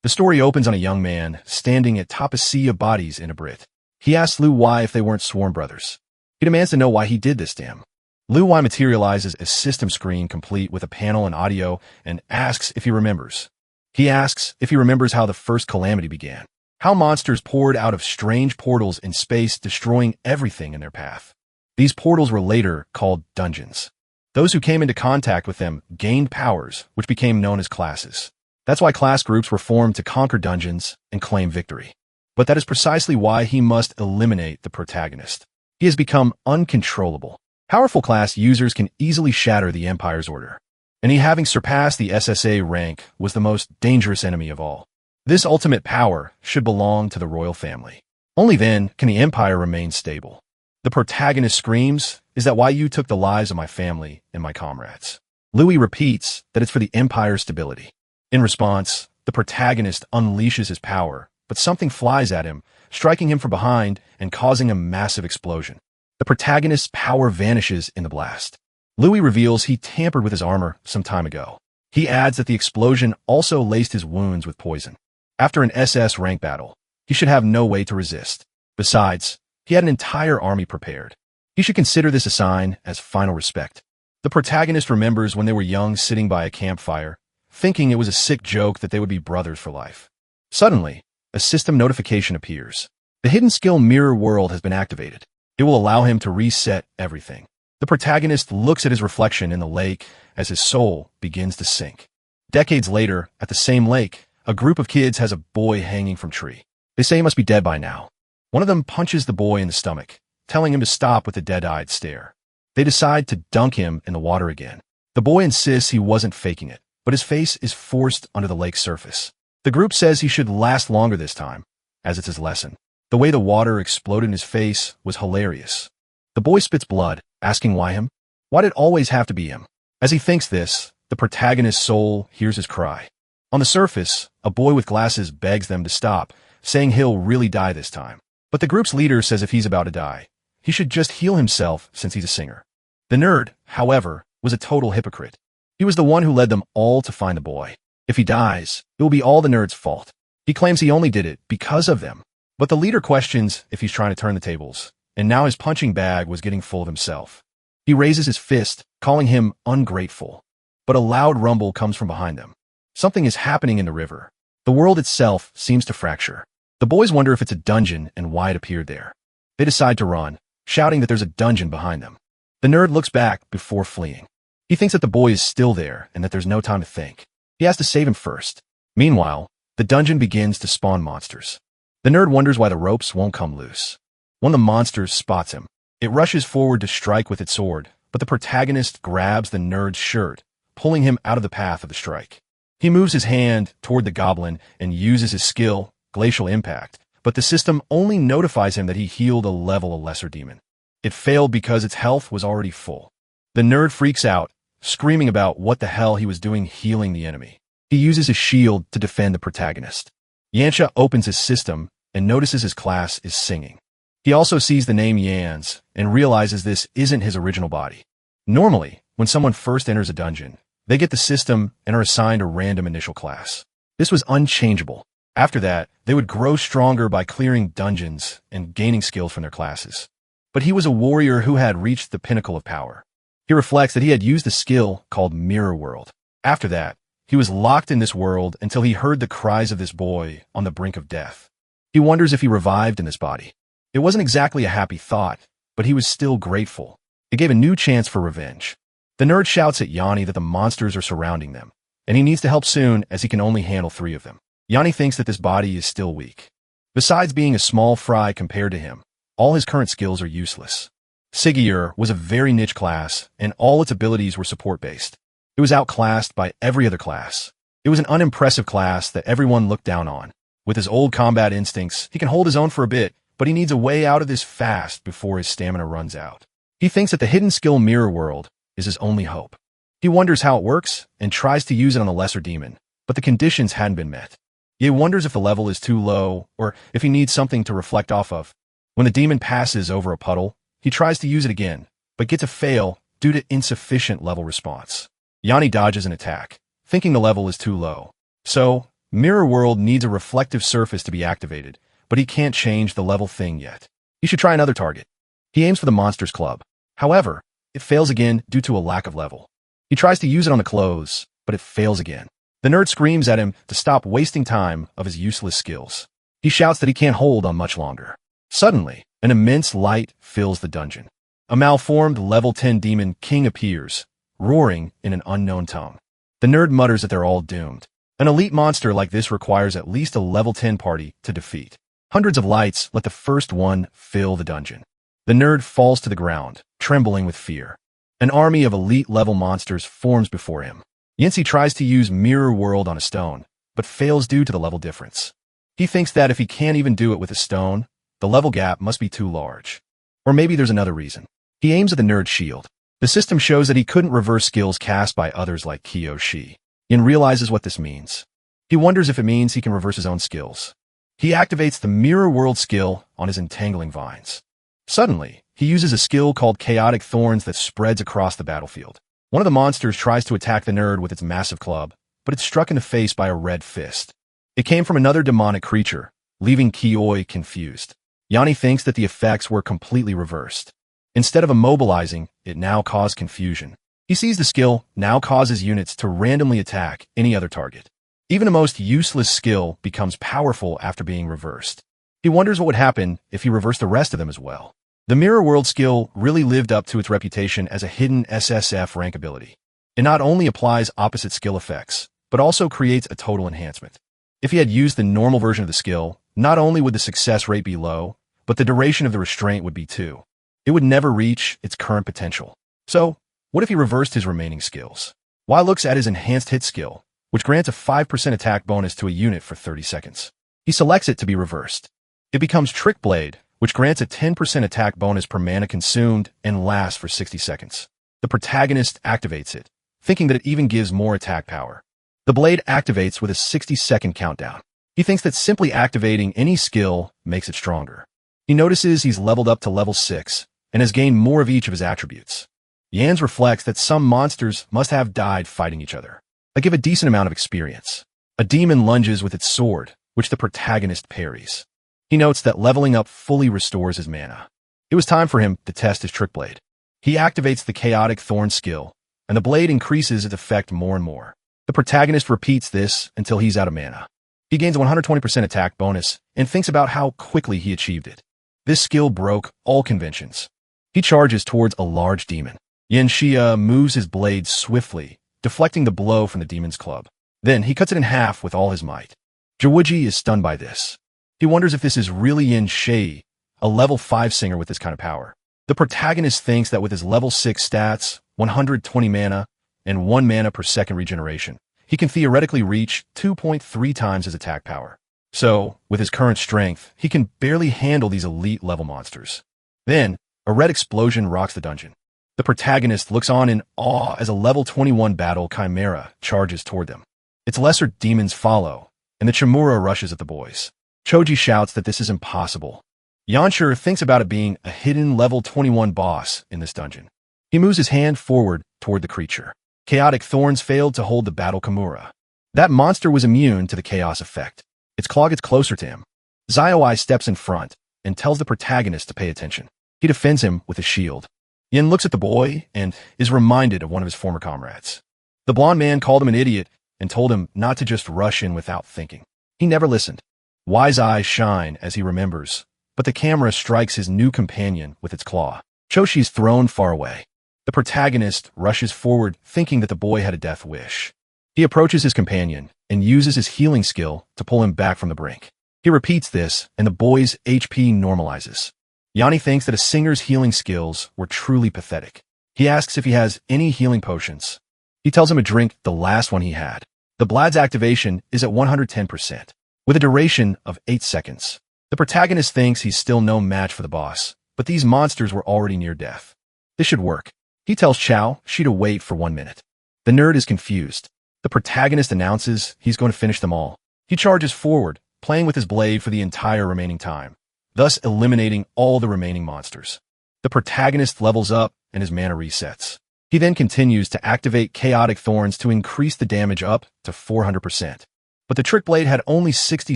The story opens on a young man standing atop a sea of bodies in a Brit. He asks Liu why if they weren't sworn brothers. He demands to know why he did this to him. Liu Y materializes a system screen complete with a panel and audio and asks if he remembers. He asks if he remembers how the first calamity began, how monsters poured out of strange portals in space, destroying everything in their path. These portals were later called dungeons. Those who came into contact with them gained powers, which became known as classes. That's why class groups were formed to conquer dungeons and claim victory. But that is precisely why he must eliminate the protagonist. He has become uncontrollable. Powerful class users can easily shatter the Empire's order, and he, having surpassed the SSA rank, was the most dangerous enemy of all. This ultimate power should belong to the royal family. Only then can the Empire remain stable. The protagonist screams, "Is that why you took the lives of my family and my comrades?" Louis repeats that it's for the Empire's stability. In response, the protagonist unleashes his power, but something flies at him, striking him from behind and causing a massive explosion. The protagonist's power vanishes in the blast. Louis reveals he tampered with his armor some time ago. He adds that the explosion also laced his wounds with poison. After an SS rank battle, he should have no way to resist. Besides, he had an entire army prepared. He should consider this a sign as final respect. The protagonist remembers when they were young, sitting by a campfire, thinking it was a sick joke that they would be brothers for life. Suddenly, a system notification appears. The hidden skill Mirror World has been activated. It will allow him to reset everything. The protagonist looks at his reflection in the lake as his soul begins to sink. Decades later, at the same lake, a group of kids has a boy hanging from a tree. They say he must be dead by now. One of them punches the boy in the stomach, telling him to stop with the dead-eyed stare. They decide to dunk him in the water again. The boy insists he wasn't faking it, but his face is forced under the lake's surface. The group says he should last longer this time, as it's his lesson. The way the water exploded in his face was hilarious. The boy spits blood, asking why him? Why'd it always have to be him? As he thinks this, the protagonist's soul hears his cry. On the surface, a boy with glasses begs them to stop, saying he'll really die this time. But the group's leader says if he's about to die, he should just heal himself since he's a singer. The nerd, however, was a total hypocrite. He was the one who led them all to find the boy. If he dies, it will be all the nerd's fault. He claims he only did it because of them. But the leader questions if he's trying to turn the tables, and now his punching bag was getting full of himself. He raises his fist, calling him ungrateful. But a loud rumble comes from behind them. Something is happening in the river. The world itself seems to fracture. The boys wonder if it's a dungeon and why it appeared there. They decide to run, shouting that there's a dungeon behind them. The nerd looks back before fleeing. He thinks that the boy is still there and that there's no time to think. He has to save him first. Meanwhile, the dungeon begins to spawn monsters. The nerd wonders why the ropes won't come loose. One of the monsters spots him. It rushes forward to strike with its sword, but the protagonist grabs the nerd's shirt, pulling him out of the path of the strike. He moves his hand toward the goblin and uses his skill, Glacial Impact, but the system only notifies him that he healed a level lesser demon. It failed because its health was already full. The nerd freaks out, screaming about what the hell he was doing healing the enemy. He uses his shield to defend the protagonist. Yansha opens his system and notices his class is singing. He also sees the name Yans and realizes this isn't his original body. Normally, when someone first enters a dungeon, they get the system and are assigned a random initial class. This was unchangeable. After that, they would grow stronger by clearing dungeons and gaining skills from their classes. But he was a warrior who had reached the pinnacle of power. He reflects that he had used a skill called Mirror World. After that, he was locked in this world until he heard the cries of this boy on the brink of death. He wonders if he revived in this body. It wasn't exactly a happy thought, but he was still grateful. It gave a new chance for revenge. The nerd shouts at Yanni that the monsters are surrounding them, and he needs to help soon as he can only handle 3 of them. Yanni thinks that this body is still weak. Besides being a small fry compared to him, all his current skills are useless. Sigiyur was a very niche class, and all its abilities were support-based. It was outclassed by every other class. It was an unimpressive class that everyone looked down on. With his old combat instincts, he can hold his own for a bit, but he needs a way out of this fast before his stamina runs out. He thinks that the hidden skill Mirror World is his only hope. He wonders how it works and tries to use it on the lesser demon, but the conditions hadn't been met. He wonders if the level is too low or if he needs something to reflect off of. When the demon passes over a puddle, he tries to use it again, but gets a fail due to insufficient level response. Yanni dodges an attack, thinking the level is too low. So, Mirror World needs a reflective surface to be activated, but he can't change the level thing yet. He should try another target. He aims for the Monsters Club. However, it fails again due to a lack of level. He tries to use it on the clothes, but it fails again. The nerd screams at him to stop wasting time of his useless skills. He shouts that he can't hold on much longer. Suddenly, an immense light fills the dungeon. A malformed level 10 demon king appears, roaring in an unknown tongue. The nerd mutters that they're all doomed. An elite monster like this requires at least a level 10 party to defeat. Hundreds of lights let the first one fill the dungeon. The nerd falls to the ground, trembling with fear. An army of elite-level monsters forms before him. Yancy tries to use Mirror World on a stone, but fails due to the level difference. He thinks that if he can't even do it with a stone, the level gap must be too large. Or maybe there's another reason. He aims at the nerd's shield. The system shows that he couldn't reverse skills cast by others like Kiyoshi. Yin realizes what this means. He wonders if it means he can reverse his own skills. He activates the Mirror World skill on his entangling vines. Suddenly, he uses a skill called Chaotic Thorns that spreads across the battlefield. One of the monsters tries to attack the nerd with its massive club, but it's struck in the face by a red fist. It came from another demonic creature, leaving Kioi confused. Yanni thinks that the effects were completely reversed. Instead of immobilizing, it now caused confusion. He sees the skill now causes units to randomly attack any other target. Even the most useless skill becomes powerful after being reversed. He wonders what would happen if he reversed the rest of them as well. The Mirror World skill really lived up to its reputation as a hidden SSF rank ability. It not only applies opposite skill effects, but also creates a total enhancement. If he had used the normal version of the skill, not only would the success rate be low, but the duration of the restraint would be too. It would never reach its current potential. So, what if he reversed his remaining skills? Y looks at his enhanced hit skill, which grants a 5% attack bonus to a unit for 30 seconds. He selects it to be reversed. It becomes Trick Blade, which grants a 10% attack bonus per mana consumed and lasts for 60 seconds. The protagonist activates it, thinking that it even gives more attack power. The blade activates with a 60-second countdown. He thinks that simply activating any skill makes it stronger. He notices he's leveled up to level 6 and has gained more of each of his attributes. Yans reflects that some monsters must have died fighting each other. They give a decent amount of experience. A demon lunges with its sword, which the protagonist parries. He notes that leveling up fully restores his mana. It was time for him to test his Trick Blade. He activates the Chaotic Thorn skill, and the blade increases its effect more and more. The protagonist repeats this until he's out of mana. He gains a 120% attack bonus and thinks about how quickly he achieved it. This skill broke all conventions. He charges towards a large demon. Yanxia moves his blade swiftly, deflecting the blow from the demon's club. Then he cuts it in half with all his might. Jawuji is stunned by this. He wonders if this is really Yin Shei, a level 5 singer with this kind of power. The protagonist thinks that with his level 6 stats, 120 mana, and 1 mana per second regeneration, he can theoretically reach 2.3 times his attack power. So, with his current strength, he can barely handle these elite level monsters. Then, a red explosion rocks the dungeon. The protagonist looks on in awe as a level 21 battle chimera charges toward them. Its lesser demons follow, and the Chimura rushes at the boys. Choji shouts that this is impossible. Yanshur thinks about it being a hidden level 21 boss in this dungeon. He moves his hand forward toward the creature. Chaotic Thorns failed to hold the battle Kimura. That monster was immune to the chaos effect. Its claw gets closer to him. Zaioi steps in front and tells the protagonist to pay attention. He defends him with a shield. Yin looks at the boy and is reminded of one of his former comrades. The blonde man called him an idiot and told him not to just rush in without thinking. He never listened. Y's eyes shine as he remembers, but the camera strikes his new companion with its claw. Choshi's thrown far away. The protagonist rushes forward, thinking that the boy had a death wish. He approaches his companion and uses his healing skill to pull him back from the brink. He repeats this, and the boy's HP normalizes. Yanni thinks that a singer's healing skills were truly pathetic. He asks if he has any healing potions. He tells him to drink the last one he had. The Blad's activation is at 110%, with a duration of 8 seconds. The protagonist thinks he's still no match for the boss, but these monsters were already near death. This should work. He tells Chao she to wait for 1 minute. The nerd is confused. The protagonist announces he's going to finish them all. He charges forward, playing with his blade for the entire remaining time, thus eliminating all the remaining monsters. The protagonist levels up and his mana resets. He then continues to activate Chaotic Thorns to increase the damage up to 400%. But the trick blade had only 60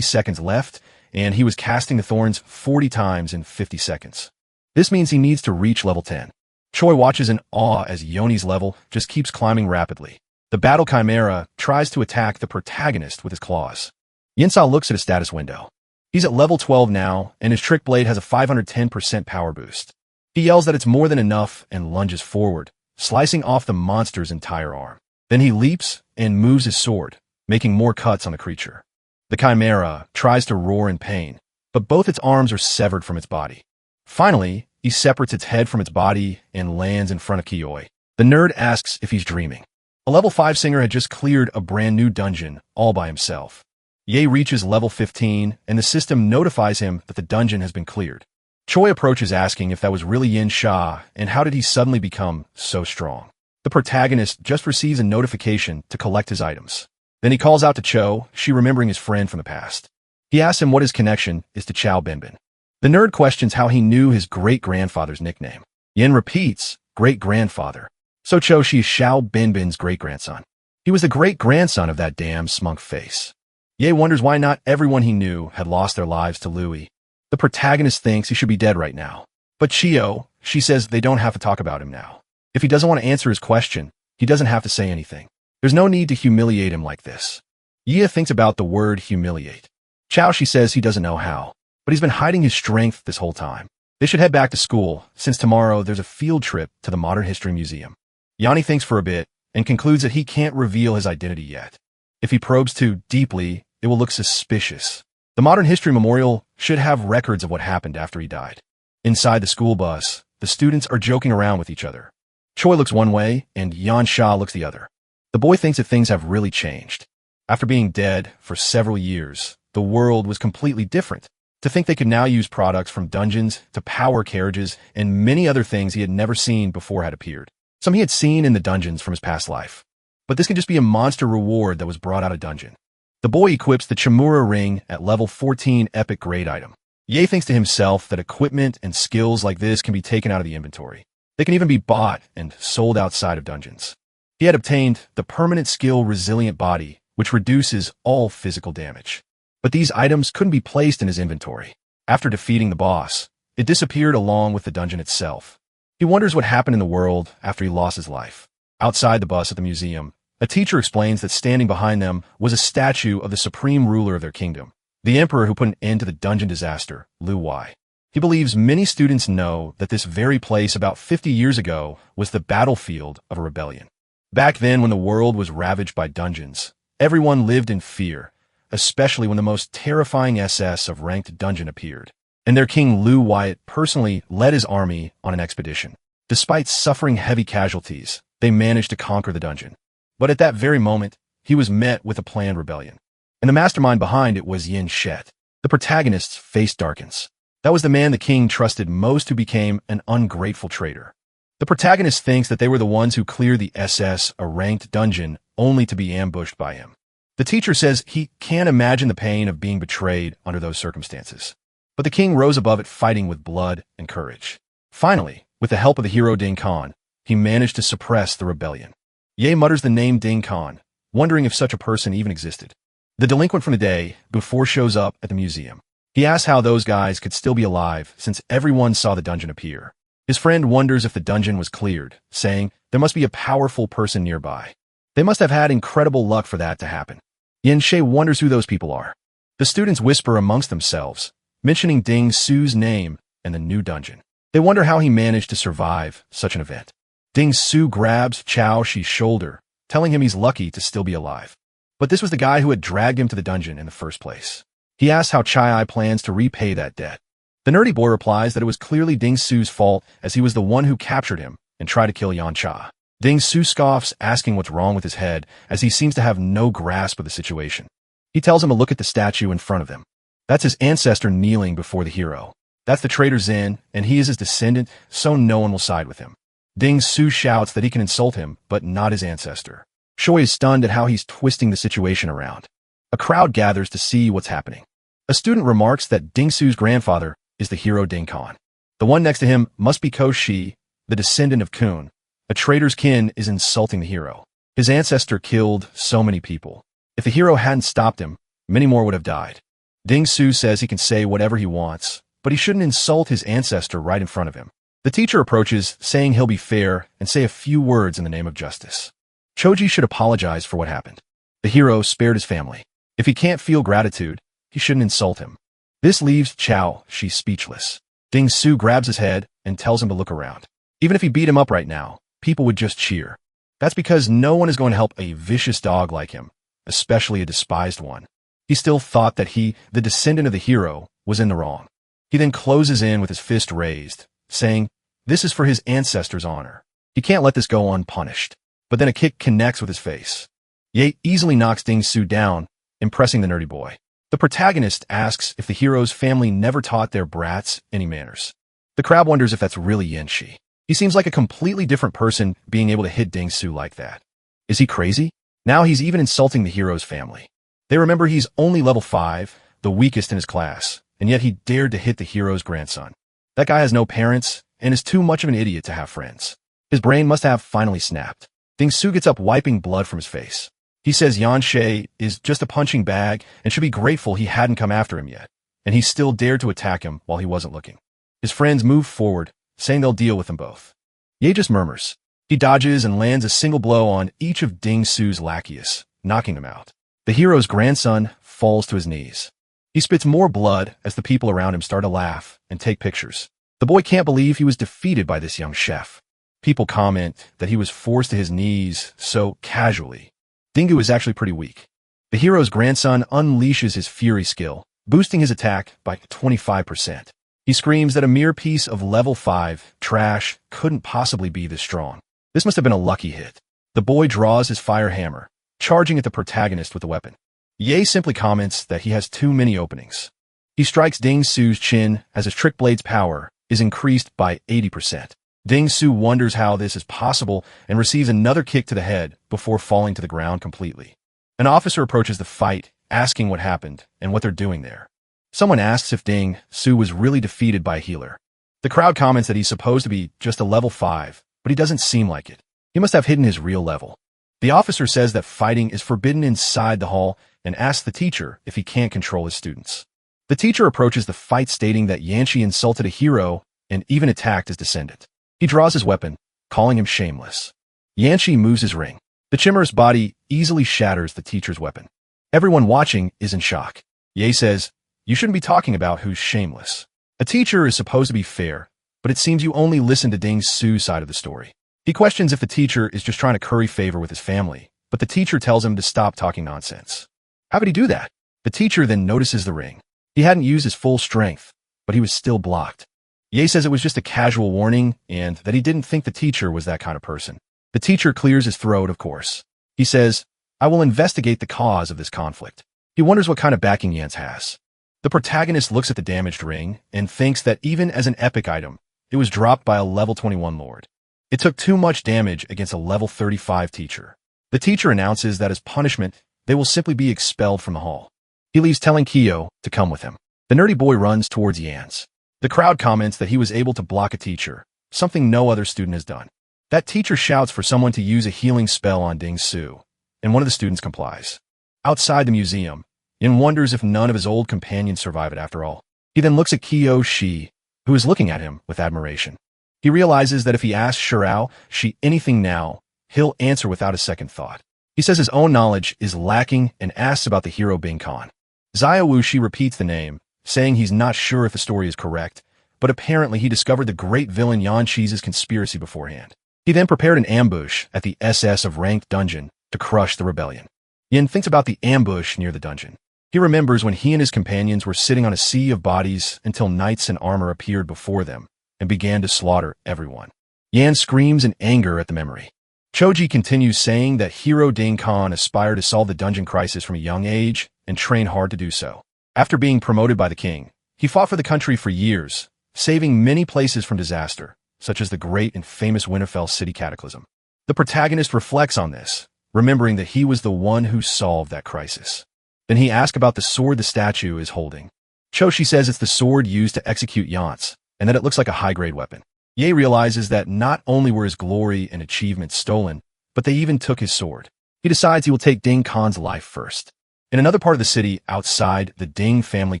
seconds left, and he was casting the thorns 40 times in 50 seconds. This means he needs to reach level 10. Choi watches in awe as Yoni's level just keeps climbing rapidly. The battle chimera tries to attack the protagonist with his claws. Yinsa looks at his status window. He's at level 12 now, and his trick blade has a 510% power boost. He yells that it's more than enough and lunges forward, slicing off the monster's entire arm. Then he leaps and moves his sword, making more cuts on the creature. The chimera tries to roar in pain, but both its arms are severed from its body. Finally, he separates its head from its body and lands in front of Kiyoi. The nerd asks if he's dreaming. A level 5 singer had just cleared a brand new dungeon all by himself. Ye reaches level 15, and the system notifies him that the dungeon has been cleared. Choi approaches asking if that was really Yin Sha, and how did he suddenly become so strong. The protagonist just receives a notification to collect his items. Then he calls out to Cho, she remembering his friend from the past. He asks him what his connection is to Chao Binbin. The nerd questions how he knew his great-grandfather's nickname. Yin repeats, great-grandfather. So Cho is Xiao Binbin's great-grandson. He was the great-grandson of that damn smunk face. Ye wonders why not everyone he knew had lost their lives to Louis. The protagonist thinks he should be dead right now. But Chio, she says they don't have to talk about him now. If he doesn't want to answer his question, he doesn't have to say anything. There's no need to humiliate him like this. Ye thinks about the word humiliate. Chao, she says he doesn't know how, but he's been hiding his strength this whole time. They should head back to school, since tomorrow there's a field trip to the Modern History Museum. Yanni thinks for a bit and concludes that he can't reveal his identity yet. If he probes too deeply, it will look suspicious. The Modern History Memorial should have records of what happened after he died. Inside the school bus, the students are joking around with each other. Choi looks one way, and Yan Sha looks the other. The boy thinks that things have really changed. After being dead for several years, the world was completely different. To think they could now use products from dungeons to power carriages and many other things he had never seen before had appeared. Some he had seen in the dungeons from his past life. But this could just be a monster reward that was brought out of dungeon. The boy equips the Chimura ring at level 14 epic grade item. Ye thinks to himself that equipment and skills like this can be taken out of the inventory. They can even be bought and sold outside of dungeons. He had obtained the permanent skill Resilient Body, which reduces all physical damage. But these items couldn't be placed in his inventory. After defeating the boss, it disappeared along with the dungeon itself. He wonders what happened in the world after he lost his life. Outside the bus at the museum, a teacher explains that standing behind them was a statue of the supreme ruler of their kingdom, the emperor who put an end to the dungeon disaster, Lu Wai. He believes many students know that this very place about 50 years ago was the battlefield of a rebellion. Back then, when the world was ravaged by dungeons, everyone lived in fear, especially when the most terrifying SS of ranked dungeon appeared, and their king Lu Wyatt personally led his army on an expedition. Despite suffering heavy casualties, they managed to conquer the dungeon. But at that very moment, he was met with a planned rebellion. And the mastermind behind it was Yin Shet. The protagonist's face darkens. That was the man the king trusted most who became an ungrateful traitor. The protagonist thinks that they were the ones who cleared the SS, a ranked dungeon, only to be ambushed by him. The teacher says he can't imagine the pain of being betrayed under those circumstances. But the king rose above it, fighting with blood and courage. Finally, with the help of the hero Ding Khan, he managed to suppress the rebellion. Ye mutters the name Ding Khan, wondering if such a person even existed. The delinquent from the day before shows up at the museum. He asks how those guys could still be alive since everyone saw the dungeon appear. His friend wonders if the dungeon was cleared, saying there must be a powerful person nearby. They must have had incredible luck for that to happen. Yin Shay wonders who those people are. The students whisper amongst themselves, mentioning Ding Su's name and the new dungeon. They wonder how he managed to survive such an event. Ding Su grabs Chao Shi's shoulder, telling him he's lucky to still be alive. But this was the guy who had dragged him to the dungeon in the first place. He asks how Chai plans to repay that debt. The nerdy boy replies that it was clearly Ding Su's fault as he was the one who captured him and tried to kill Yan Cha. Ding Su scoffs, asking what's wrong with his head as he seems to have no grasp of the situation. He tells him to look at the statue in front of them. That's his ancestor kneeling before the hero. That's the traitor Zen, and he is his descendant, so no one will side with him. Ding Su shouts that he can insult him, but not his ancestor. Shoei is stunned at how he's twisting the situation around. A crowd gathers to see what's happening. A student remarks that Ding Su's grandfather is the hero Ding Khan. The one next to him must be Ko Shi, the descendant of Kun. A traitor's kin is insulting the hero. His ancestor killed so many people. If the hero hadn't stopped him, Many more would have died. Ding Su says he can say whatever he wants, but he shouldn't insult his ancestor right in front of him. The teacher approaches, saying he'll be fair and say a few words in the name of justice. Choji should apologize for what happened. The hero spared his family. If he can't feel gratitude, he shouldn't insult him. This leaves Chao, she's speechless. Ding Su grabs his head and tells him to look around. Even if he beat him up right now, people would just cheer. That's because no one is going to help a vicious dog like him, especially a despised one. He still thought that he, the descendant of the hero, was in the wrong. He then closes in with his fist raised, saying, "This is for his ancestors' honor. He can't let this go unpunished." But then a kick connects with his face. Ye easily knocks Ding Su down, impressing the nerdy boy. The protagonist asks if the hero's family never taught their brats any manners. The crowd wonders if that's really Yanshi. He seems like a completely different person being able to hit Ding Su like that. Is he crazy? Now he's even insulting the hero's family. They remember he's only level 5, the weakest in his class, and yet he dared to hit the hero's grandson. That guy has no parents and is too much of an idiot to have friends. His brain must have finally snapped. Ding Su gets up wiping blood from his face. He says Yanshi is just a punching bag and should be grateful he hadn't come after him yet, and he still dared to attack him while he wasn't looking. His friends move forward, saying they'll deal with them both. Ye just murmurs. He dodges and lands a single blow on each of Ding Su's lackeys, knocking them out. The hero's grandson falls to his knees. He spits more blood as the people around him start to laugh and take pictures. The boy can't believe he was defeated by this young chef. People comment that he was forced to his knees so casually. Dingu is actually pretty weak. The hero's grandson unleashes his fury skill, boosting his attack by 25%. He screams that a mere piece of level 5 trash couldn't possibly be this strong. This must have been a lucky hit. The boy draws his fire hammer, charging at the protagonist with the weapon. Ye simply comments that he has too many openings. He strikes Ding Su's chin as his trick blade's power is increased by 80%. Ding Su wonders how this is possible and receives another kick to the head before falling to the ground completely. An officer approaches the fight, asking what happened and what they're doing there. Someone asks if Ding Su was really defeated by a healer. The crowd comments that he's supposed to be just a level 5, but he doesn't seem like it. He must have hidden his real level. The officer says that fighting is forbidden inside the hall and asks the teacher if he can't control his students. The teacher approaches the fight stating that Yanshi insulted a hero and even attacked his descendant. He draws his weapon, calling him shameless. Yanshi moves his ring. The chimera's body easily shatters the teacher's weapon. Everyone watching is in shock. Ye says, "You shouldn't be talking about who's shameless." A teacher is supposed to be fair, but it seems you only listen to Ding Su's side of the story. He questions if the teacher is just trying to curry favor with his family, but the teacher tells him to stop talking nonsense. How could he do that? The teacher then notices the ring. He hadn't used his full strength, but he was still blocked. Ye says it was just a casual warning and that he didn't think the teacher was that kind of person. The teacher clears his throat, of course. He says, "I will investigate the cause of this conflict." He wonders what kind of backing Yance has. The protagonist looks at the damaged ring and thinks that even as an epic item, it was dropped by a level 21 lord. It took too much damage against a level 35 teacher. The teacher announces that as punishment, they will simply be expelled from the hall. He leaves telling Kyo to come with him. The nerdy boy runs towards Yance. The crowd comments that he was able to block a teacher, something no other student has done. That teacher shouts for someone to use a healing spell on Ding Su, and one of the students complies. Outside the museum, Yin wonders if none of his old companions survive it after all. He then looks at Kyo Shi, who is looking at him with admiration. He realizes that if he asks Shirao Shi anything now, he'll answer without a second thought. He says his own knowledge is lacking and asks about the hero Bing Khan. Zaya Wu Shi repeats the name, saying he's not sure if the story is correct, but apparently he discovered the great villain Yanshi's conspiracy beforehand. He then prepared an ambush at the SS of ranked dungeon to crush the rebellion. Yin thinks about the ambush near the dungeon. He remembers when he and his companions were sitting on a sea of bodies until knights in armor appeared before them and began to slaughter everyone. Yan screams in anger at the memory. Choji continues saying that hero Ding Khan aspired to solve the dungeon crisis from a young age and trained hard to do so. After being promoted by the king, he fought for the country for years, saving many places from disaster, such as the great and famous Winterfell city cataclysm. The protagonist reflects on this, remembering that he was the one who solved that crisis. Then he asks about the sword the statue is holding. Choshi says it's the sword used to execute Yance, and that it looks like a high-grade weapon. Ye realizes that not only were his glory and achievements stolen, but they even took his sword. He decides he will take Ding Khan's life first. In another part of the city, outside the Ding family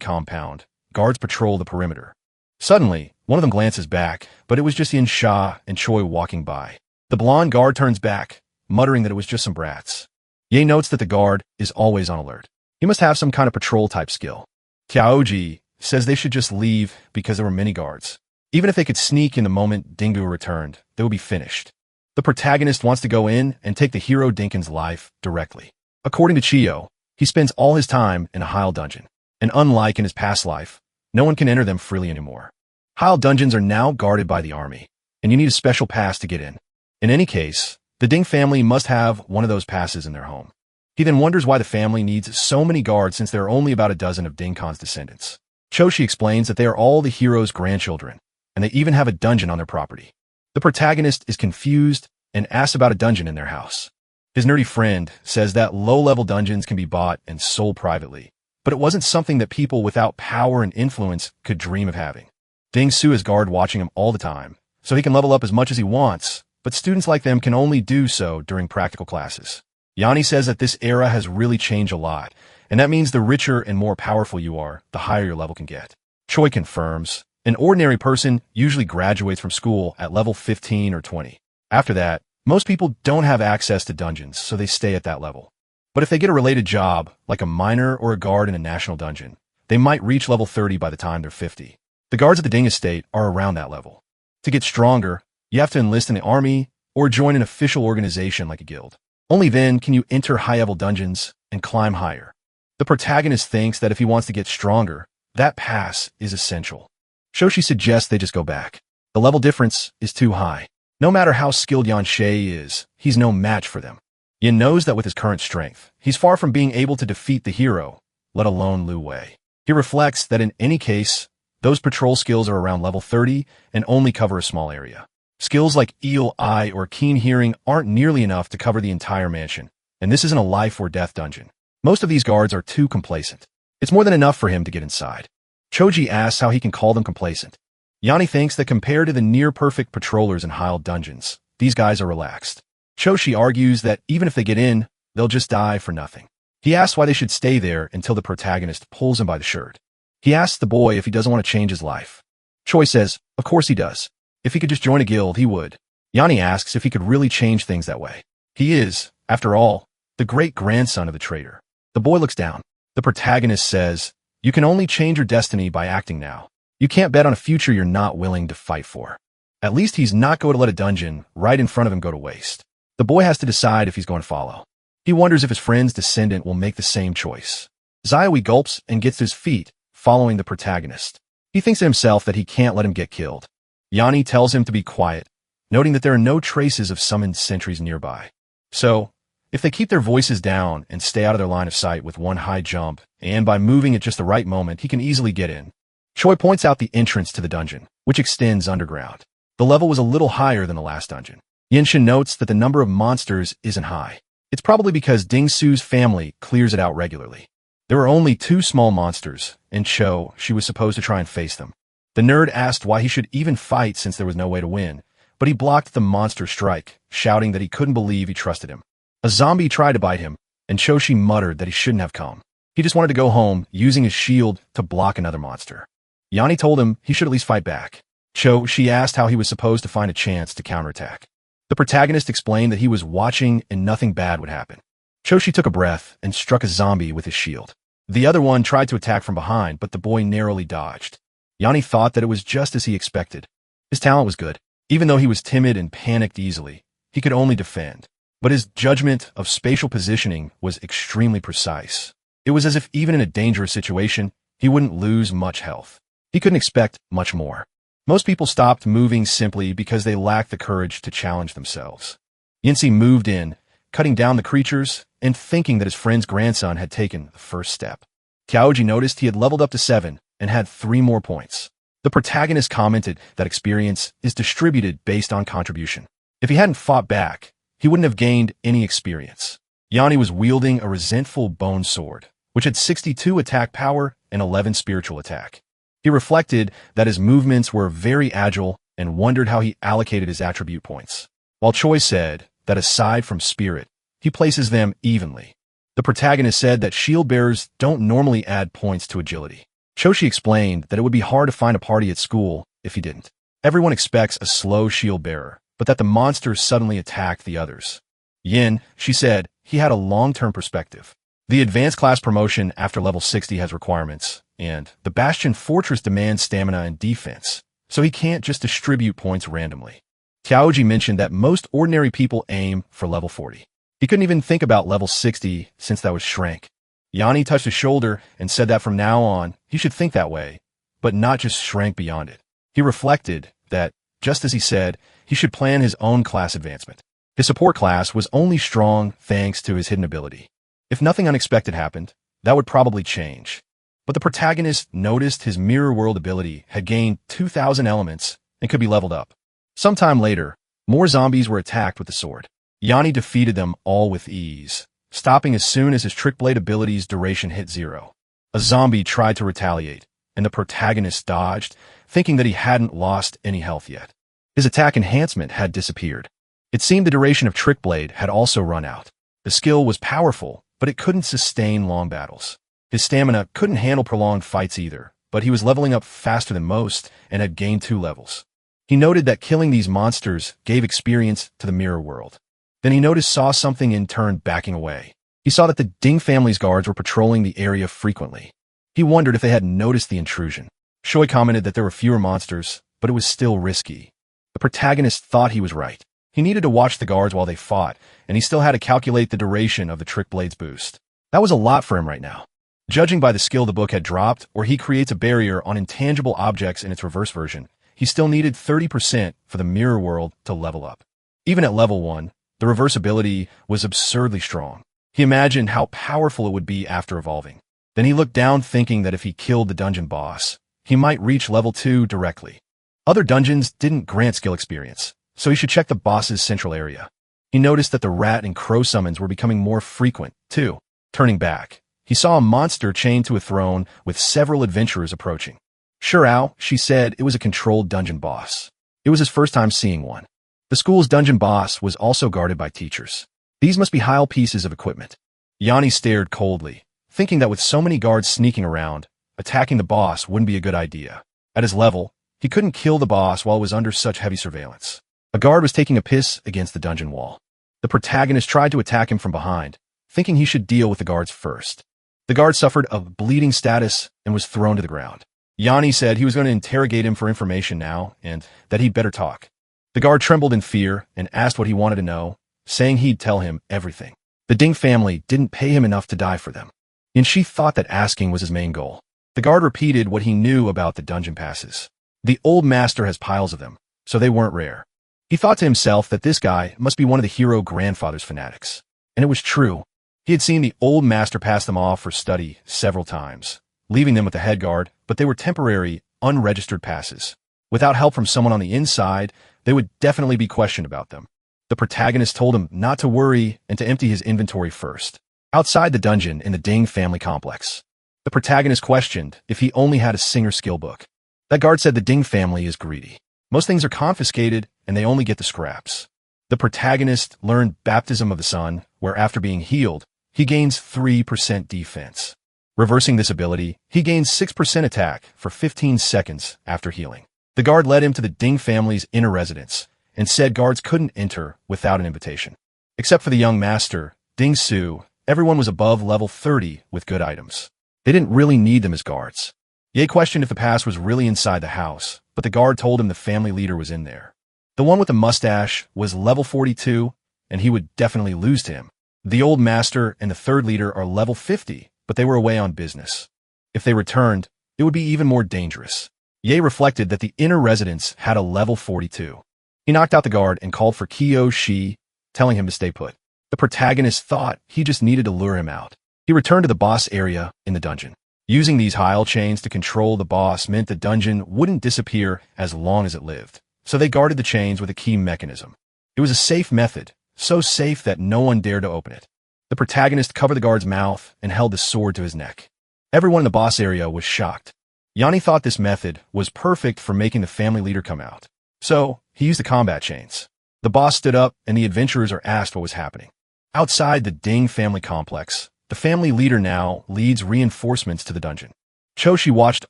compound, guards patrol the perimeter. Suddenly, one of them glances back, but it was just Yin Sha and Choi walking by. The blonde guard turns back, muttering that it was just some brats. Ye notes that the guard is always on alert. He must have some kind of patrol-type skill. Tiaoji says they should just leave because there were many guards. Even if they could sneak in the moment Dingu returned, they would be finished. The protagonist wants to go in and take the hero Dinkin's life directly. According to Chiyo, he spends all his time in a Heil dungeon, and unlike in his past life, no one can enter them freely anymore. Heil dungeons are now guarded by the army, and you need a special pass to get in. In any case, the Ding family must have one of those passes in their home. He then wonders why the family needs so many guards since there are only about a dozen of Ding Khan's descendants. Choshi explains that they are all the hero's grandchildren, and they even have a dungeon on their property. The protagonist is confused and asks about a dungeon in their house. His nerdy friend says that low-level dungeons can be bought and sold privately, but it wasn't something that people without power and influence could dream of having. Ding Su is guard watching him all the time, so he can level up as much as he wants, but students like them can only do so during practical classes. Yanni says that this era has really changed a lot, and that means the richer and more powerful you are, the higher your level can get. Choi confirms, an ordinary person usually graduates from school at level 15 or 20. After that, most people don't have access to dungeons, so they stay at that level. But if they get a related job, like a miner or a guard in a national dungeon, they might reach level 30 by the time they're 50. The guards of the Ding estate are around that level. To get stronger, you have to enlist in the army or join an official organization like a guild. Only then can you enter high-level dungeons and climb higher. The protagonist thinks that if he wants to get stronger, that pass is essential. Shoshi suggests they just go back. The level difference is too high. No matter how skilled Yan Shui is, he's no match for them. Yin knows that with his current strength, he's far from being able to defeat the hero, let alone Lu Wei. He reflects that in any case, those patrol skills are around level 30 and only cover a small area. Skills like Eel Eye or Keen Hearing aren't nearly enough to cover the entire mansion, and this isn't a life or death dungeon. Most of these guards are too complacent. It's more than enough for him to get inside. Choji asks how he can call them complacent. Yanni thinks that compared to the near-perfect patrollers in Heil dungeons, these guys are relaxed. Choshi argues that even if they get in, they'll just die for nothing. He asks why they should stay there until the protagonist pulls him by the shirt. He asks the boy if he doesn't want to change his life. Choi says, of course he does. If he could just join a guild, he would. Yanni asks if he could really change things that way. He is, after all, the great-grandson of the traitor. The boy looks down. The protagonist says, you can only change your destiny by acting now. You can't bet on a future you're not willing to fight for. At least he's not going to let a dungeon right in front of him go to waste. The boy has to decide if he's going to follow. He wonders if his friend's descendant will make the same choice. Zaiwi gulps and gets to his feet, following the protagonist. He thinks to himself that he can't let him get killed. Yanni tells him to be quiet, noting that there are no traces of summoned sentries nearby. So, if they keep their voices down and stay out of their line of sight with one high jump, and by moving at just the right moment, he can easily get in. Choi points out the entrance to the dungeon, which extends underground. The level was a little higher than the last dungeon. Yenshin notes that the number of monsters isn't high. It's probably because Ding Su's family clears it out regularly. There were only 2 small monsters, and she was supposed to try and face them. The nerd asked why he should even fight since there was no way to win, but he blocked the monster strike, shouting that he couldn't believe he trusted him. A zombie tried to bite him, and Choshi muttered that he shouldn't have come. He just wanted to go home, using his shield to block another monster. Yanni told him he should at least fight back. Choshi asked how he was supposed to find a chance to counterattack. The protagonist explained that he was watching and nothing bad would happen. Choshi took a breath and struck a zombie with his shield. The other one tried to attack from behind, but the boy narrowly dodged. Yanni thought that it was just as he expected. His talent was good. Even though he was timid and panicked easily, he could only defend. But his judgment of spatial positioning was extremely precise. It was as if even in a dangerous situation, he wouldn't lose much health. He couldn't expect much more. Most people stopped moving simply because they lacked the courage to challenge themselves. Yinsi moved in, cutting down the creatures and thinking that his friend's grandson had taken the first step. Tiaoji noticed he had leveled up to 7 and had 3 more points. The protagonist commented that experience is distributed based on contribution. If he hadn't fought back, he wouldn't have gained any experience. Yanni was wielding a resentful bone sword, which had 62 attack power and 11 spiritual attack. He reflected that his movements were very agile and wondered how he allocated his attribute points. While Choi said that aside from spirit, he places them evenly. The protagonist said that shield bearers don't normally add points to agility. Choshi explained that it would be hard to find a party at school if he didn't. Everyone expects a slow shield bearer, but that the monsters suddenly attacked the others. Yin, she said, he had a long-term perspective. The advanced class promotion after level 60 has requirements, and the Bastion Fortress demands stamina and defense, so he can't just distribute points randomly. Tiaoji mentioned that most ordinary people aim for level 40. He couldn't even think about level 60 since that was shrank. Yanni touched his shoulder and said that from now on, he should think that way, but not just shrank beyond it. He reflected that, just as he said, he should plan his own class advancement. His support class was only strong thanks to his hidden ability. If nothing unexpected happened, that would probably change. But the protagonist noticed his mirror world ability had gained 2,000 elements and could be leveled up. Sometime later, more zombies were attacked with the sword. Yanni defeated them all with ease, stopping as soon as his trick blade ability's duration hit 0. A zombie tried to retaliate, and the protagonist dodged, thinking that he hadn't lost any health yet. His attack enhancement had disappeared. It seemed the duration of trick blade had also run out. The skill was powerful, but it couldn't sustain long battles. His stamina couldn't handle prolonged fights either, but he was leveling up faster than most and had gained 2 levels. He noted that killing these monsters gave experience to the mirror world. Then he saw something in turn backing away. He saw that the Ding family's guards were patrolling the area frequently. He wondered if they had noticed the intrusion. Shoei commented that there were fewer monsters, but it was still risky. The protagonist thought he was right. He needed to watch the guards while they fought, and he still had to calculate the duration of the trick blade's boost. That was a lot for him right now. Judging by the skill the book had dropped, or he creates a barrier on intangible objects in its reverse version, he still needed 30% for the mirror world to level up. Even at level 1, the reverse ability was absurdly strong. He imagined how powerful it would be after evolving. Then he looked down thinking that if he killed the dungeon boss, he might reach level 2 directly. Other dungeons didn't grant skill experience, so he should check the boss's central area. He noticed that the rat and crow summons were becoming more frequent, too. Turning back, he saw a monster chained to a throne with several adventurers approaching. Shurao, she said, it was a controlled dungeon boss. It was his first time seeing one. The school's dungeon boss was also guarded by teachers. These must be Heil pieces of equipment. Yanni stared coldly, thinking that with so many guards sneaking around, attacking the boss wouldn't be a good idea. At his level, he couldn't kill the boss while it was under such heavy surveillance. A guard was taking a piss against the dungeon wall. The protagonist tried to attack him from behind, thinking he should deal with the guards first. The guard suffered a bleeding status and was thrown to the ground. Yanni said he was going to interrogate him for information now and that he'd better talk. The guard trembled in fear and asked what he wanted to know, saying he'd tell him everything. The Ding family didn't pay him enough to die for them, and she thought that asking was his main goal. The guard repeated what he knew about the dungeon passes. The old master has piles of them, so they weren't rare. He thought to himself that this guy must be one of the hero grandfather's fanatics. And it was true. He had seen the old master pass them off for study several times, leaving them with the head guard, but they were temporary, unregistered passes. Without help from someone on the inside, they would definitely be questioned about them. The protagonist told him not to worry and to empty his inventory first. Outside the dungeon in the Ding family complex, the protagonist questioned if he only had a singer skill book. That guard said the Ding family is greedy. Most things are confiscated, and they only get the scraps. The protagonist learned Baptism of the Sun, where after being healed, he gains 3% defense. Reversing this ability, he gains 6% attack for 15 seconds after healing. The guard led him to the Ding family's inner residence and said guards couldn't enter without an invitation. Except for the young master, Ding Su, everyone was above level 30 with good items. They didn't really need them as guards. Ye questioned if the pass was really inside the house, but the guard told him the family leader was in there. The one with the mustache was level 42, and he would definitely lose to him. The old master and the third leader are level 50, but they were away on business. If they returned, it would be even more dangerous. Ye reflected that the inner residence had a level 42. He knocked out the guard and called for Kyo Shi, telling him to stay put. The protagonist thought he just needed to lure him out. He returned to the boss area in the dungeon. Using these Heil chains to control the boss meant the dungeon wouldn't disappear as long as it lived, so they guarded the chains with a key mechanism. It was a safe method, so safe that no one dared to open it. The protagonist covered the guard's mouth and held the sword to his neck. Everyone in the boss area was shocked. Yanni thought this method was perfect for making the family leader come out, so he used the combat chains. The boss stood up and the adventurers are asked what was happening. Outside the Ding family complex, the family leader now leads reinforcements to the dungeon. Choshi watched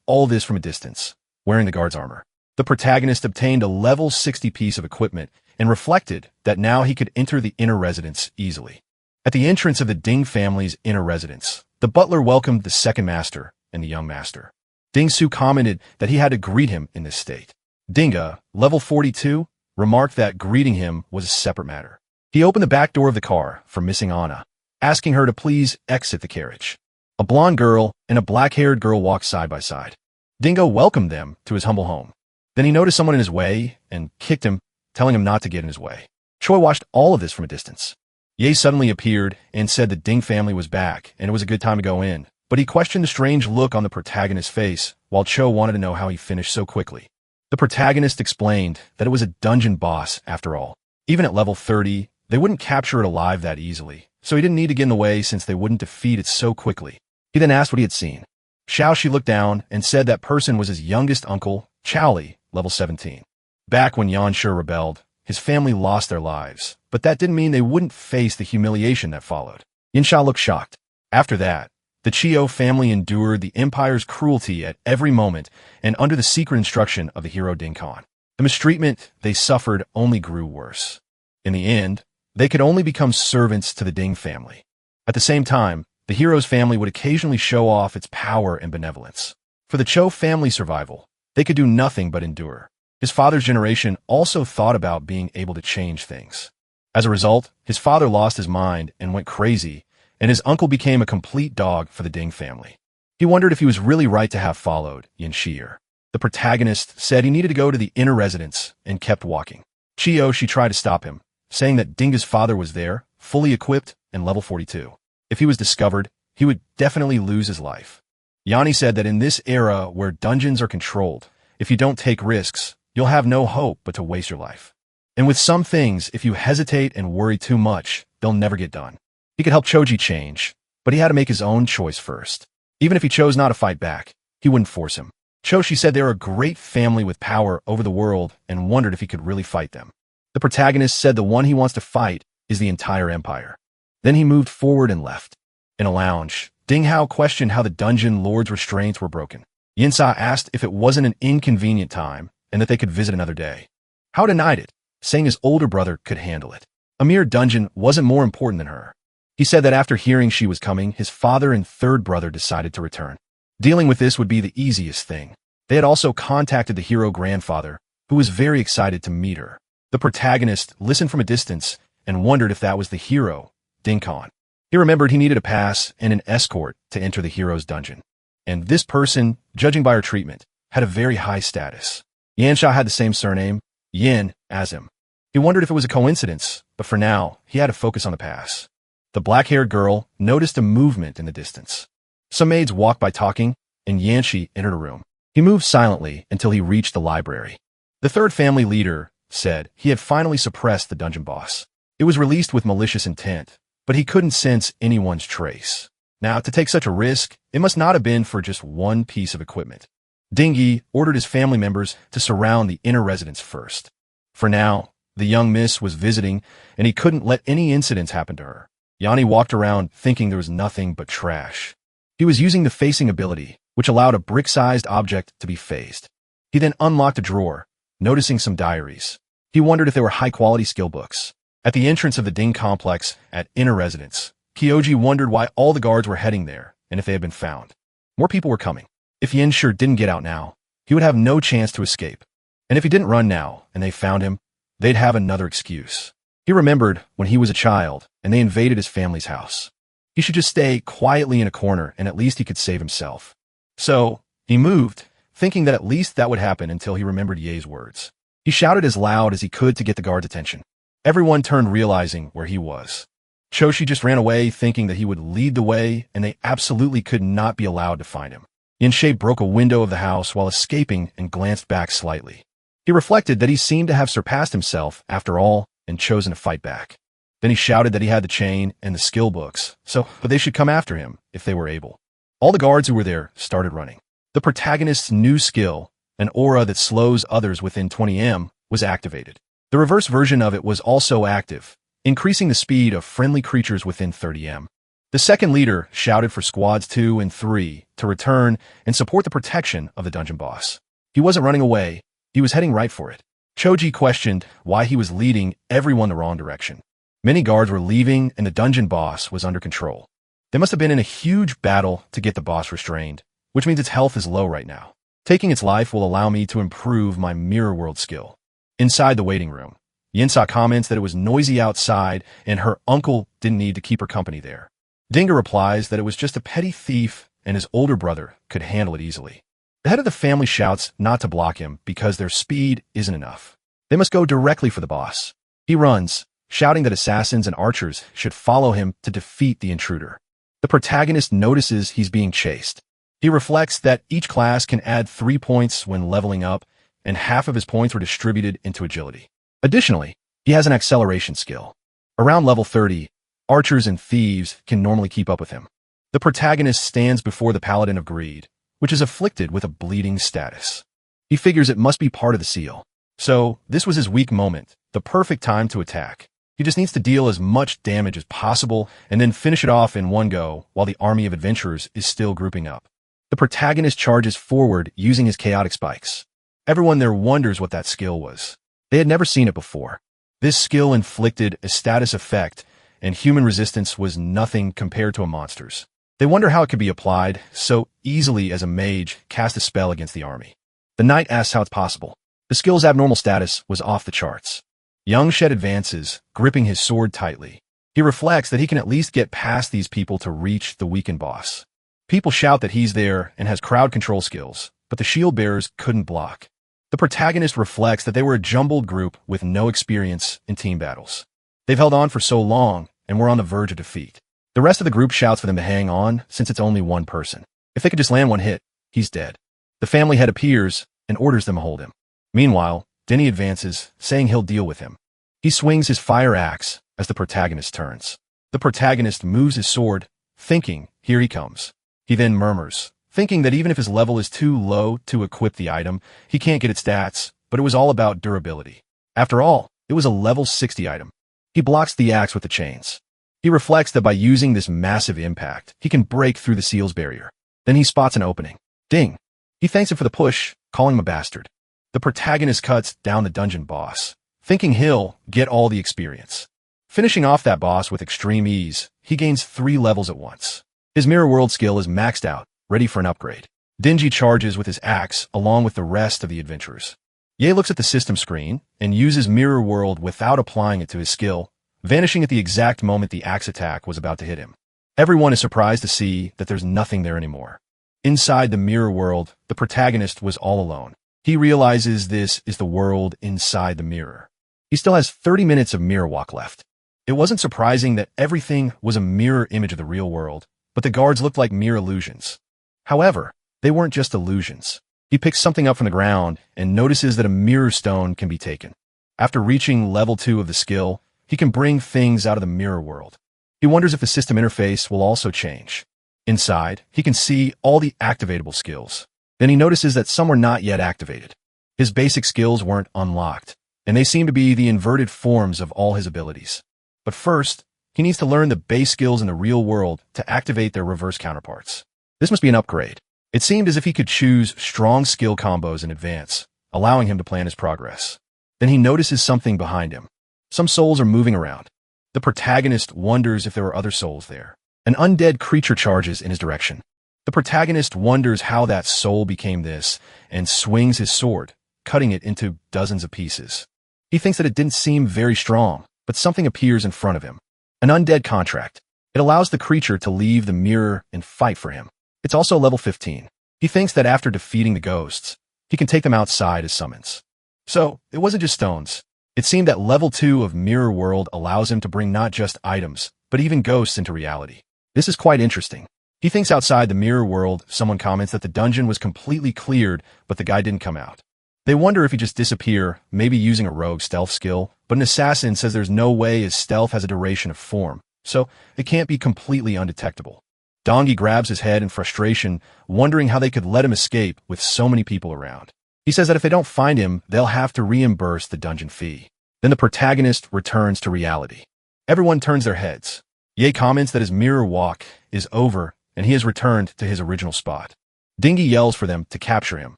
all this from a distance, wearing the guard's armor. The protagonist obtained a level 60 piece of equipment and reflected that now he could enter the inner residence easily. At the entrance of the Ding family's inner residence, the butler welcomed the second master and the young master. Ding Su commented that he had to greet him in this state. Dinga, level 42, remarked that greeting him was a separate matter. He opened the back door of the car for missing Anna, asking her to please exit the carriage. A blonde girl and a black-haired girl walked side by side. Dingo welcomed them to his humble home. Then he noticed someone in his way and kicked him, telling him not to get in his way. Choi watched all of this from a distance. Ye suddenly appeared and said the Ding family was back and it was a good time to go in, but he questioned the strange look on the protagonist's face, while Cho wanted to know how he finished so quickly. The protagonist explained that it was a dungeon boss after all. Even at level 30, they wouldn't capture it alive that easily, so he didn't need to get in the way since they wouldn't defeat it so quickly. He then asked what he had seen. Xiaoxi looked down and said that person was his youngest uncle, Chaoli, level 17. Back when Yanshi rebelled, his family lost their lives, but that didn't mean they wouldn't face the humiliation that followed. Yinsha looked shocked. After that, the Chio family endured the Empire's cruelty at every moment and under the secret instruction of the hero Ding Khan. The mistreatment they suffered only grew worse. In the end, they could only become servants to the Ding family. At the same time, the hero's family would occasionally show off its power and benevolence. For the Cho family survival, they could do nothing but endure. His father's generation also thought about being able to change things. As a result, his father lost his mind and went crazy, and his uncle became a complete dog for the Ding family. He wondered if he was really right to have followed Yanshi. The protagonist said he needed to go to the inner residence and kept walking. She tried to stop him, saying that Dinga's father was there, fully equipped and level 42. If he was discovered, he would definitely lose his life. Yanni said that in this era where dungeons are controlled, if you don't take risks, you'll have no hope but to waste your life. And with some things, if you hesitate and worry too much, they'll never get done. He could help Choji change, but he had to make his own choice first. Even if he chose not to fight back, he wouldn't force him. Choshi said they were a great family with power over the world and wondered if he could really fight them. The protagonist said the one he wants to fight is the entire empire. Then he moved forward and left. In a lounge, Ding Hao questioned how the dungeon lord's restraints were broken. Yinsa asked if it wasn't an inconvenient time and that they could visit another day. Hao denied it, saying his older brother could handle it. A mere dungeon wasn't more important than her. He said that after hearing she was coming, his father and third brother decided to return. Dealing with this would be the easiest thing. They had also contacted the hero grandfather, who was very excited to meet her. The protagonist listened from a distance and wondered if that was the hero, Ding Khan. He remembered he needed a pass and an escort to enter the hero's dungeon. And this person, judging by her treatment, had a very high status. Yansha had the same surname, Yin, as him. He wondered if it was a coincidence, but for now, he had to focus on the pass. The black-haired girl noticed a movement in the distance. Some maids walked by talking, and Yanshi entered a room. He moved silently until he reached the library. The third family leader said he had finally suppressed the dungeon boss. It was released with malicious intent, but he couldn't sense anyone's trace. Now, to take such a risk, it must not have been for just one piece of equipment. Dingy ordered his family members to surround the inner residence first. For now, the young miss was visiting, and he couldn't let any incidents happen to her. Yanni walked around thinking there was nothing but trash. He was using the facing ability, which allowed a brick-sized object to be phased. He then unlocked a drawer, noticing some diaries. He wondered if they were high-quality skill books. At the entrance of the Ding complex at inner residence, Kyoji wondered why all the guards were heading there and if they had been found. More people were coming. If Yanshi didn't get out now, he would have no chance to escape. And if he didn't run now and they found him, they'd have another excuse. He remembered when he was a child and they invaded his family's house. He should just stay quietly in a corner and at least he could save himself. So, he moved, thinking that at least that would happen until he remembered Ye's words. He shouted as loud as he could to get the guard's attention. Everyone turned realizing where he was. Choshi just ran away thinking that he would lead the way and they absolutely could not be allowed to find him. Yanshe broke a window of the house while escaping and glanced back slightly. He reflected that he seemed to have surpassed himself after all and chosen to fight back. Then he shouted that he had the chain and the skill books, but they should come after him if they were able. All the guards who were there started running. The protagonist's new skill, an aura that slows others within 20 m, was activated. The reverse version of it was also active, increasing the speed of friendly creatures within 30 m. The second leader shouted for squads 2 and 3 to return and support the protection of the dungeon boss. He wasn't running away, he was heading right for it. Choji questioned why he was leading everyone the wrong direction. Many guards were leaving and the dungeon boss was under control. They must have been in a huge battle to get the boss restrained, which means its health is low right now. Taking its life will allow me to improve my mirror world skill. Inside the waiting room, Yinsa comments that it was noisy outside and her uncle didn't need to keep her company there. Dinga replies that it was just a petty thief and his older brother could handle it easily. The head of the family shouts not to block him because their speed isn't enough. They must go directly for the boss. He runs, shouting that assassins and archers should follow him to defeat the intruder. The protagonist notices he's being chased. He reflects that each class can add 3 points when leveling up, and half of his points were distributed into agility. Additionally, he has an acceleration skill. Around level 30, archers and thieves can normally keep up with him. The protagonist stands before the Paladin of Greed, which is afflicted with a bleeding status. He figures it must be part of the seal. So, this was his weak moment, the perfect time to attack. He just needs to deal as much damage as possible and then finish it off in one go while the army of adventurers is still grouping up. The protagonist charges forward using his chaotic spikes. Everyone there wonders what that skill was. They had never seen it before. This skill inflicted a status effect, and human resistance was nothing compared to a monster's. They wonder how it could be applied so easily as a mage cast a spell against the army. The knight asks how it's possible. The skill's abnormal status was off the charts. Young Shed advances, gripping his sword tightly. He reflects that he can at least get past these people to reach the weakened boss. People shout that he's there and has crowd control skills, but the shield bearers couldn't block. The protagonist reflects that they were a jumbled group with no experience in team battles. They've held on for so long and were on the verge of defeat. The rest of the group shouts for them to hang on since it's only one person. If they could just land one hit, he's dead. The family head appears and orders them to hold him. Meanwhile, Denny advances, saying he'll deal with him. He swings his fire axe as the protagonist turns. The protagonist moves his sword, thinking, here he comes. He then murmurs, thinking that even if his level is too low to equip the item, he can't get its stats, but it was all about durability. After all, it was a level 60 item. He blocks the axe with the chains. He reflects that by using this massive impact, he can break through the seal's barrier. Then he spots an opening. Ding! He thanks him for the push, calling him a bastard. The protagonist cuts down the dungeon boss, thinking he'll get all the experience. Finishing off that boss with extreme ease, he gains 3 levels at once. His mirror world skill is maxed out, ready for an upgrade. Denji charges with his axe along with the rest of the adventurers. Ye looks at the system screen and uses mirror world without applying it to his skill, vanishing at the exact moment the axe attack was about to hit him. Everyone is surprised to see that there's nothing there anymore. Inside the mirror world, the protagonist was all alone. He realizes this is the world inside the mirror. He still has 30 minutes of mirror walk left. It wasn't surprising that everything was a mirror image of the real world, but the guards looked like mere illusions. However, they weren't just illusions. He picks something up from the ground and notices that a mirror stone can be taken. After reaching level 2 of the skill, he can bring things out of the mirror world. He wonders if the system interface will also change. Inside, he can see all the activatable skills. Then he notices that some were not yet activated. His basic skills weren't unlocked, and they seem to be the inverted forms of all his abilities. But first, he needs to learn the base skills in the real world to activate their reverse counterparts. This must be an upgrade. It seemed as if he could choose strong skill combos in advance, allowing him to plan his progress. Then he notices something behind him. Some souls are moving around. The protagonist wonders if there are other souls there. An undead creature charges in his direction. The protagonist wonders how that soul became this and swings his sword, cutting it into dozens of pieces. He thinks that it didn't seem very strong, but something appears in front of him. An undead contract. It allows the creature to leave the mirror and fight for him. It's also level 15. He thinks that after defeating the ghosts, he can take them outside as summons. So, it wasn't just stones. It seemed that level 2 of Mirror World allows him to bring not just items, but even ghosts into reality. This is quite interesting. He thinks outside the Mirror World, someone comments that the dungeon was completely cleared, but the guy didn't come out. They wonder if he just disappear, maybe using a rogue stealth skill, but an assassin says there's no way his stealth has a duration of form, so it can't be completely undetectable. Dongi grabs his head in frustration, wondering how they could let him escape with so many people around. He says that if they don't find him, they'll have to reimburse the dungeon fee. Then the protagonist returns to reality. Everyone turns their heads. Ye comments that his mirror walk is over and he has returned to his original spot. Dingy yells for them to capture him,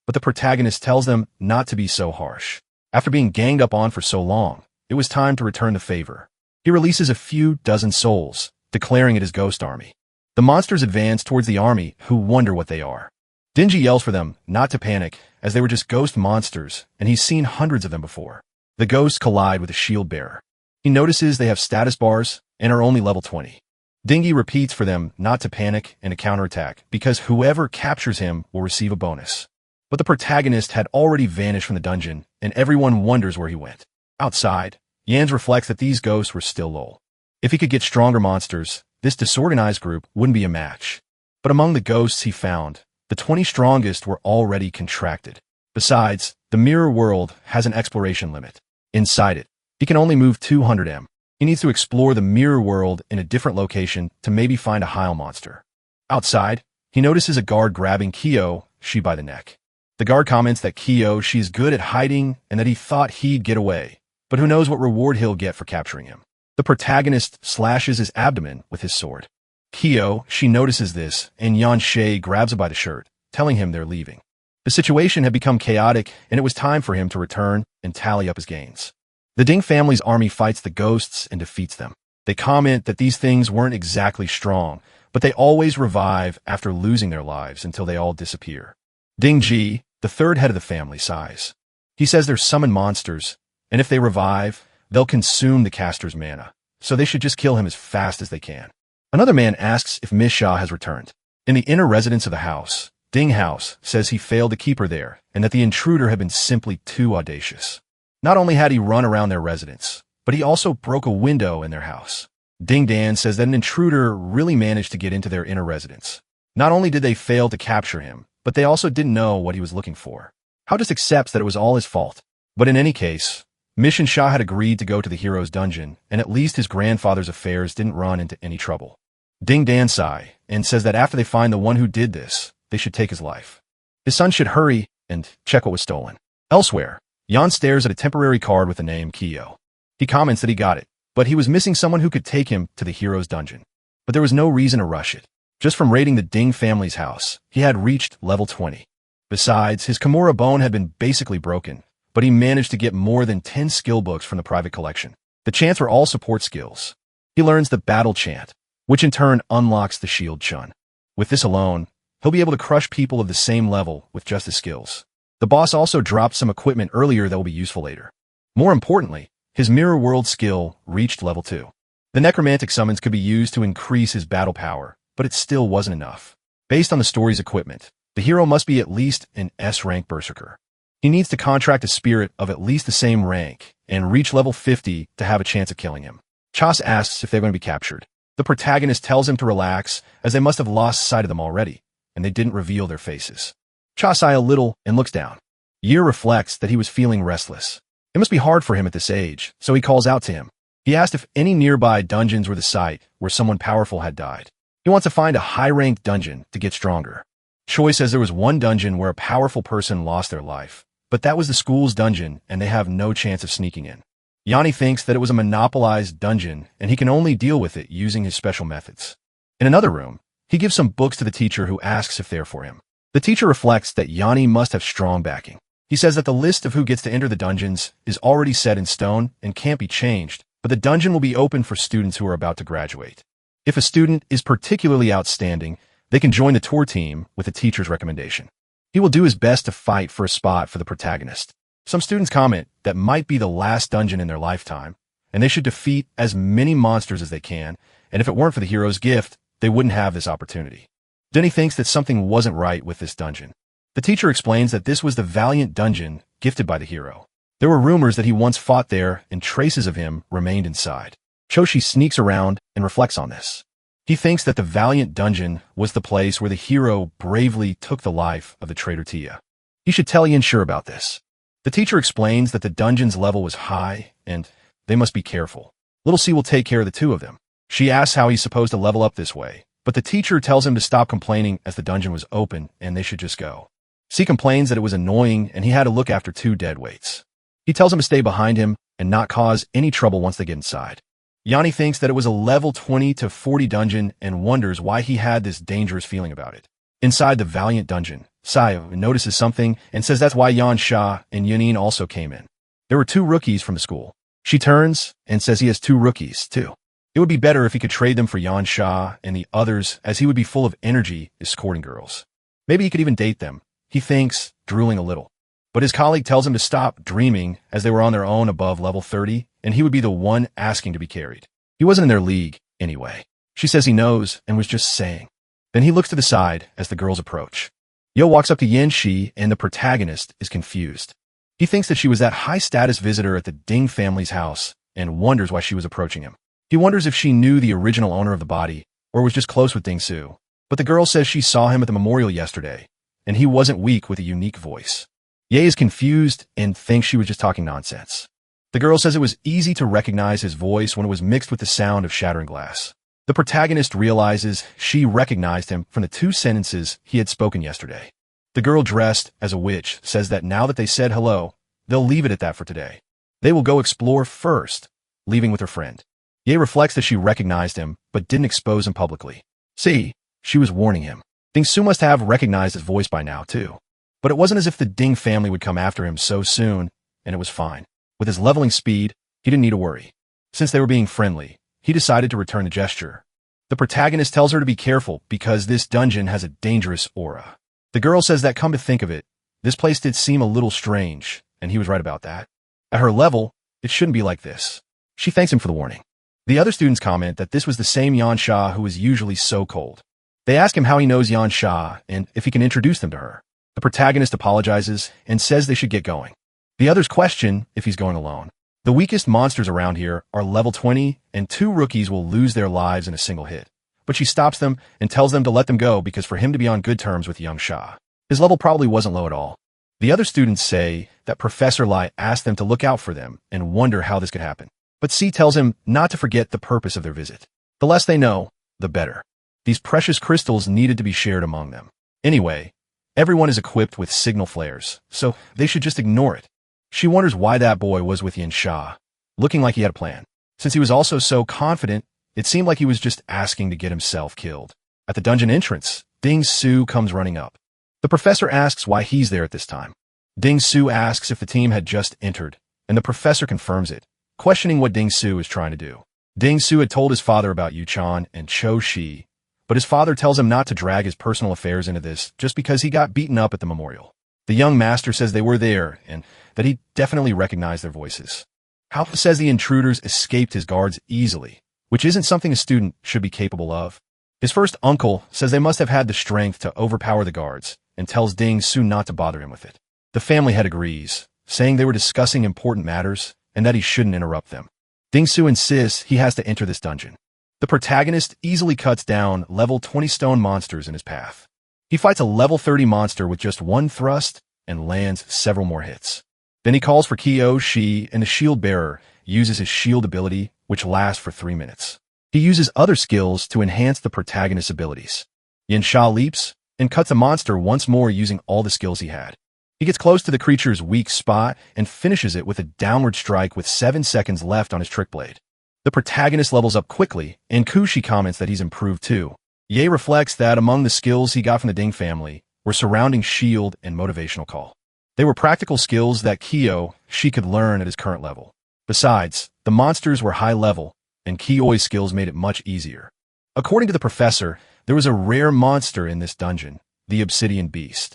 but the protagonist tells them not to be so harsh. After being ganged up on for so long, it was time to return the favor. He releases a few dozen souls, declaring it his ghost army. The monsters advance towards the army, who wonder what they are. Dingy yells for them not to panic, as they were just ghost monsters, and he's seen hundreds of them before. The ghosts collide with a shield bearer. He notices they have status bars and are only level 20. Dingy repeats for them not to panic and to counterattack, because whoever captures him will receive a bonus. But the protagonist had already vanished from the dungeon, and everyone wonders where he went. Outside, Yans reflects that these ghosts were still lol. If he could get stronger monsters, this disorganized group wouldn't be a match. But among the ghosts he found, the 20 strongest were already contracted. Besides, the mirror world has an exploration limit. Inside it, he can only move 200 m. He needs to explore the mirror world in a different location to maybe find a Heil monster. Outside, he notices a guard grabbing Kyo, she by the neck. The guard comments that Kyo, she's good at hiding and that he thought he'd get away, but who knows what reward he'll get for capturing him. The protagonist slashes his abdomen with his sword. Kyo, she notices this, and Yan Shay grabs him by the shirt, telling him they're leaving. The situation had become chaotic, and it was time for him to return and tally up his gains. The Ding family's army fights the ghosts and defeats them. They comment that these things weren't exactly strong, but they always revive after losing their lives until they all disappear. Ding Ji, the third head of the family, sighs. He says they're summoned monsters, and if they revive, they'll consume the caster's mana, so they should just kill him as fast as they can. Another man asks if Miss Xia has returned. In the inner residence of the house, Ding House says he failed to keep her there and that the intruder had been simply too audacious. Not only had he run around their residence, but he also broke a window in their house. Ding Dan says that an intruder really managed to get into their inner residence. Not only did they fail to capture him, but they also didn't know what he was looking for. Hao just accepts that it was all his fault. But in any case, Mission Shah had agreed to go to the hero's dungeon, and at least his grandfather's affairs didn't run into any trouble. Ding Dan sigh and says that after they find the one who did this, they should take his life. His son should hurry and check what was stolen. Elsewhere, Yan stares at a temporary card with the name Kyo. He comments that he got it, but he was missing someone who could take him to the hero's dungeon. But there was no reason to rush it. Just from raiding the Ding family's house, he had reached level 20. Besides, his Kimura bone had been basically broken, but he managed to get more than 10 skill books from the private collection. The chants were all support skills. He learns the battle chant, which in turn unlocks the shield chun. With this alone, he'll be able to crush people of the same level with just his skills. The boss also dropped some equipment earlier that will be useful later. More importantly, his mirror world skill reached level 2. The necromantic summons could be used to increase his battle power, but it still wasn't enough. Based on the story's equipment, the hero must be at least an S-rank berserker. He needs to contract a spirit of at least the same rank and reach level 50 to have a chance of killing him. Chas asks if they're going to be captured. The protagonist tells him to relax, as they must have lost sight of them already, and they didn't reveal their faces. Cha sighs a little and looks down. Yer reflects that he was feeling restless. It must be hard for him at this age, so he calls out to him. He asked if any nearby dungeons were the site where someone powerful had died. He wants to find a high-ranked dungeon to get stronger. Choi says there was one dungeon where a powerful person lost their life, but that was the school's dungeon and they have no chance of sneaking in. Yanni thinks that it was a monopolized dungeon and he can only deal with it using his special methods. In another room, he gives some books to the teacher who asks if they're for him. The teacher reflects that Yanni must have strong backing. He says that the list of who gets to enter the dungeons is already set in stone and can't be changed, but the dungeon will be open for students who are about to graduate. If a student is particularly outstanding, they can join the tour team with the teacher's recommendation. He will do his best to fight for a spot for the protagonist. Some students comment that might be the last dungeon in their lifetime, and they should defeat as many monsters as they can, and if it weren't for the hero's gift, they wouldn't have this opportunity. Denny thinks that something wasn't right with this dungeon. The teacher explains that this was the Valiant dungeon gifted by the hero. There were rumors that he once fought there and traces of him remained inside. Choshi sneaks around and reflects on this. He thinks that the Valiant dungeon was the place where the hero bravely took the life of the traitor Tia. He should tell Yanshur about this. The teacher explains that the dungeon's level was high and they must be careful. Little C will take care of the two of them. She asks how he's supposed to level up this way, but the teacher tells him to stop complaining as the dungeon was open and they should just go. C complains that it was annoying and he had to look after 2 dead weights. He tells him to stay behind him and not cause any trouble once they get inside. Yanni thinks that it was a level 20 to 40 dungeon and wonders why he had this dangerous feeling about it. Inside the Valiant dungeon, Sayo notices something and says that's why Yan Sha and Yunin also came in. There were 2 rookies from the school. She turns and says he has 2 rookies, too. It would be better if he could trade them for Yan Sha and the others, as he would be full of energy escorting girls. Maybe he could even date them, he thinks, drooling a little. But his colleague tells him to stop dreaming, as they were on their own above level 30, and he would be the one asking to be carried. He wasn't in their league, anyway. She says he knows and was just saying. Then he looks to the side as the girls approach. Yo walks up to Yin Shi, and the protagonist is confused. He thinks that she was that high-status visitor at the Ding family's house and wonders why she was approaching him. He wonders if she knew the original owner of the body or was just close with Ding Su. But the girl says she saw him at the memorial yesterday, and he wasn't weak with a unique voice. Ye is confused and thinks she was just talking nonsense. The girl says it was easy to recognize his voice when it was mixed with the sound of shattering glass. The protagonist realizes she recognized him from the 2 sentences he had spoken yesterday. The girl dressed as a witch says that now that they said hello, they'll leave it at that for today. They will go explore first, leaving with her friend. Ye reflects that she recognized him, but didn't expose him publicly. See, she was warning him. Ding Su must have recognized his voice by now, too. But it wasn't as if the Ding family would come after him so soon, and it was fine. With his leveling speed, he didn't need to worry. Since they were being friendly, he decided to return the gesture. The protagonist tells her to be careful because this dungeon has a dangerous aura. The girl says that, come to think of it, this place did seem a little strange, and he was right about that. At her level, it shouldn't be like this. She thanks him for the warning. The other students comment that this was the same Yan Sha who is usually so cold. They ask him how he knows Yan Sha and if he can introduce them to her. The protagonist apologizes and says they should get going. The others question if he's going alone. The weakest monsters around here are level 20, and 2 rookies will lose their lives in a single hit. But she stops them and tells them to let them go because for him to be on good terms with young Sha, his level probably wasn't low at all. The other students say that Professor Lai asked them to look out for them and wonder how this could happen. But C tells him not to forget the purpose of their visit. The less they know, the better. These precious crystals needed to be shared among them. Anyway, everyone is equipped with signal flares, so they should just ignore it. She wonders why that boy was with Yin Sha, looking like he had a plan. Since he was also so confident, it seemed like he was just asking to get himself killed. At the dungeon entrance, Ding Su comes running up. The professor asks why he's there at this time. Ding Su asks if the team had just entered, and the professor confirms it, questioning what Ding Su is trying to do. Ding Su had told his father about Yu Chan and Cho Shi, but his father tells him not to drag his personal affairs into this just because he got beaten up at the memorial. The young master says they were there and that he definitely recognized their voices. Halfa says the intruders escaped his guards easily, which isn't something a student should be capable of. His first uncle says they must have had the strength to overpower the guards and tells Ding Su not to bother him with it. The family head agrees, saying they were discussing important matters and that he shouldn't interrupt them. Ding Su insists he has to enter this dungeon. The protagonist easily cuts down level 20 stone monsters in his path. He fights a level 30 monster with just 1 thrust and lands several more hits. Then he calls for Kyo Shi, and the shield bearer uses his shield ability, which lasts for 3 minutes. He uses other skills to enhance the protagonist's abilities. Yin Sha leaps and cuts a monster once more using all the skills he had. He gets close to the creature's weak spot and finishes it with a downward strike with 7 seconds left on his trick blade. The protagonist levels up quickly, and Kushi comments that he's improved too. Ye reflects that among the skills he got from the Ding family were surrounding shield and motivational call. They were practical skills that Kyo Shi could learn at his current level. Besides, the monsters were high level, and Kyo's skills made it much easier. According to the professor, there was a rare monster in this dungeon, the Obsidian Beast.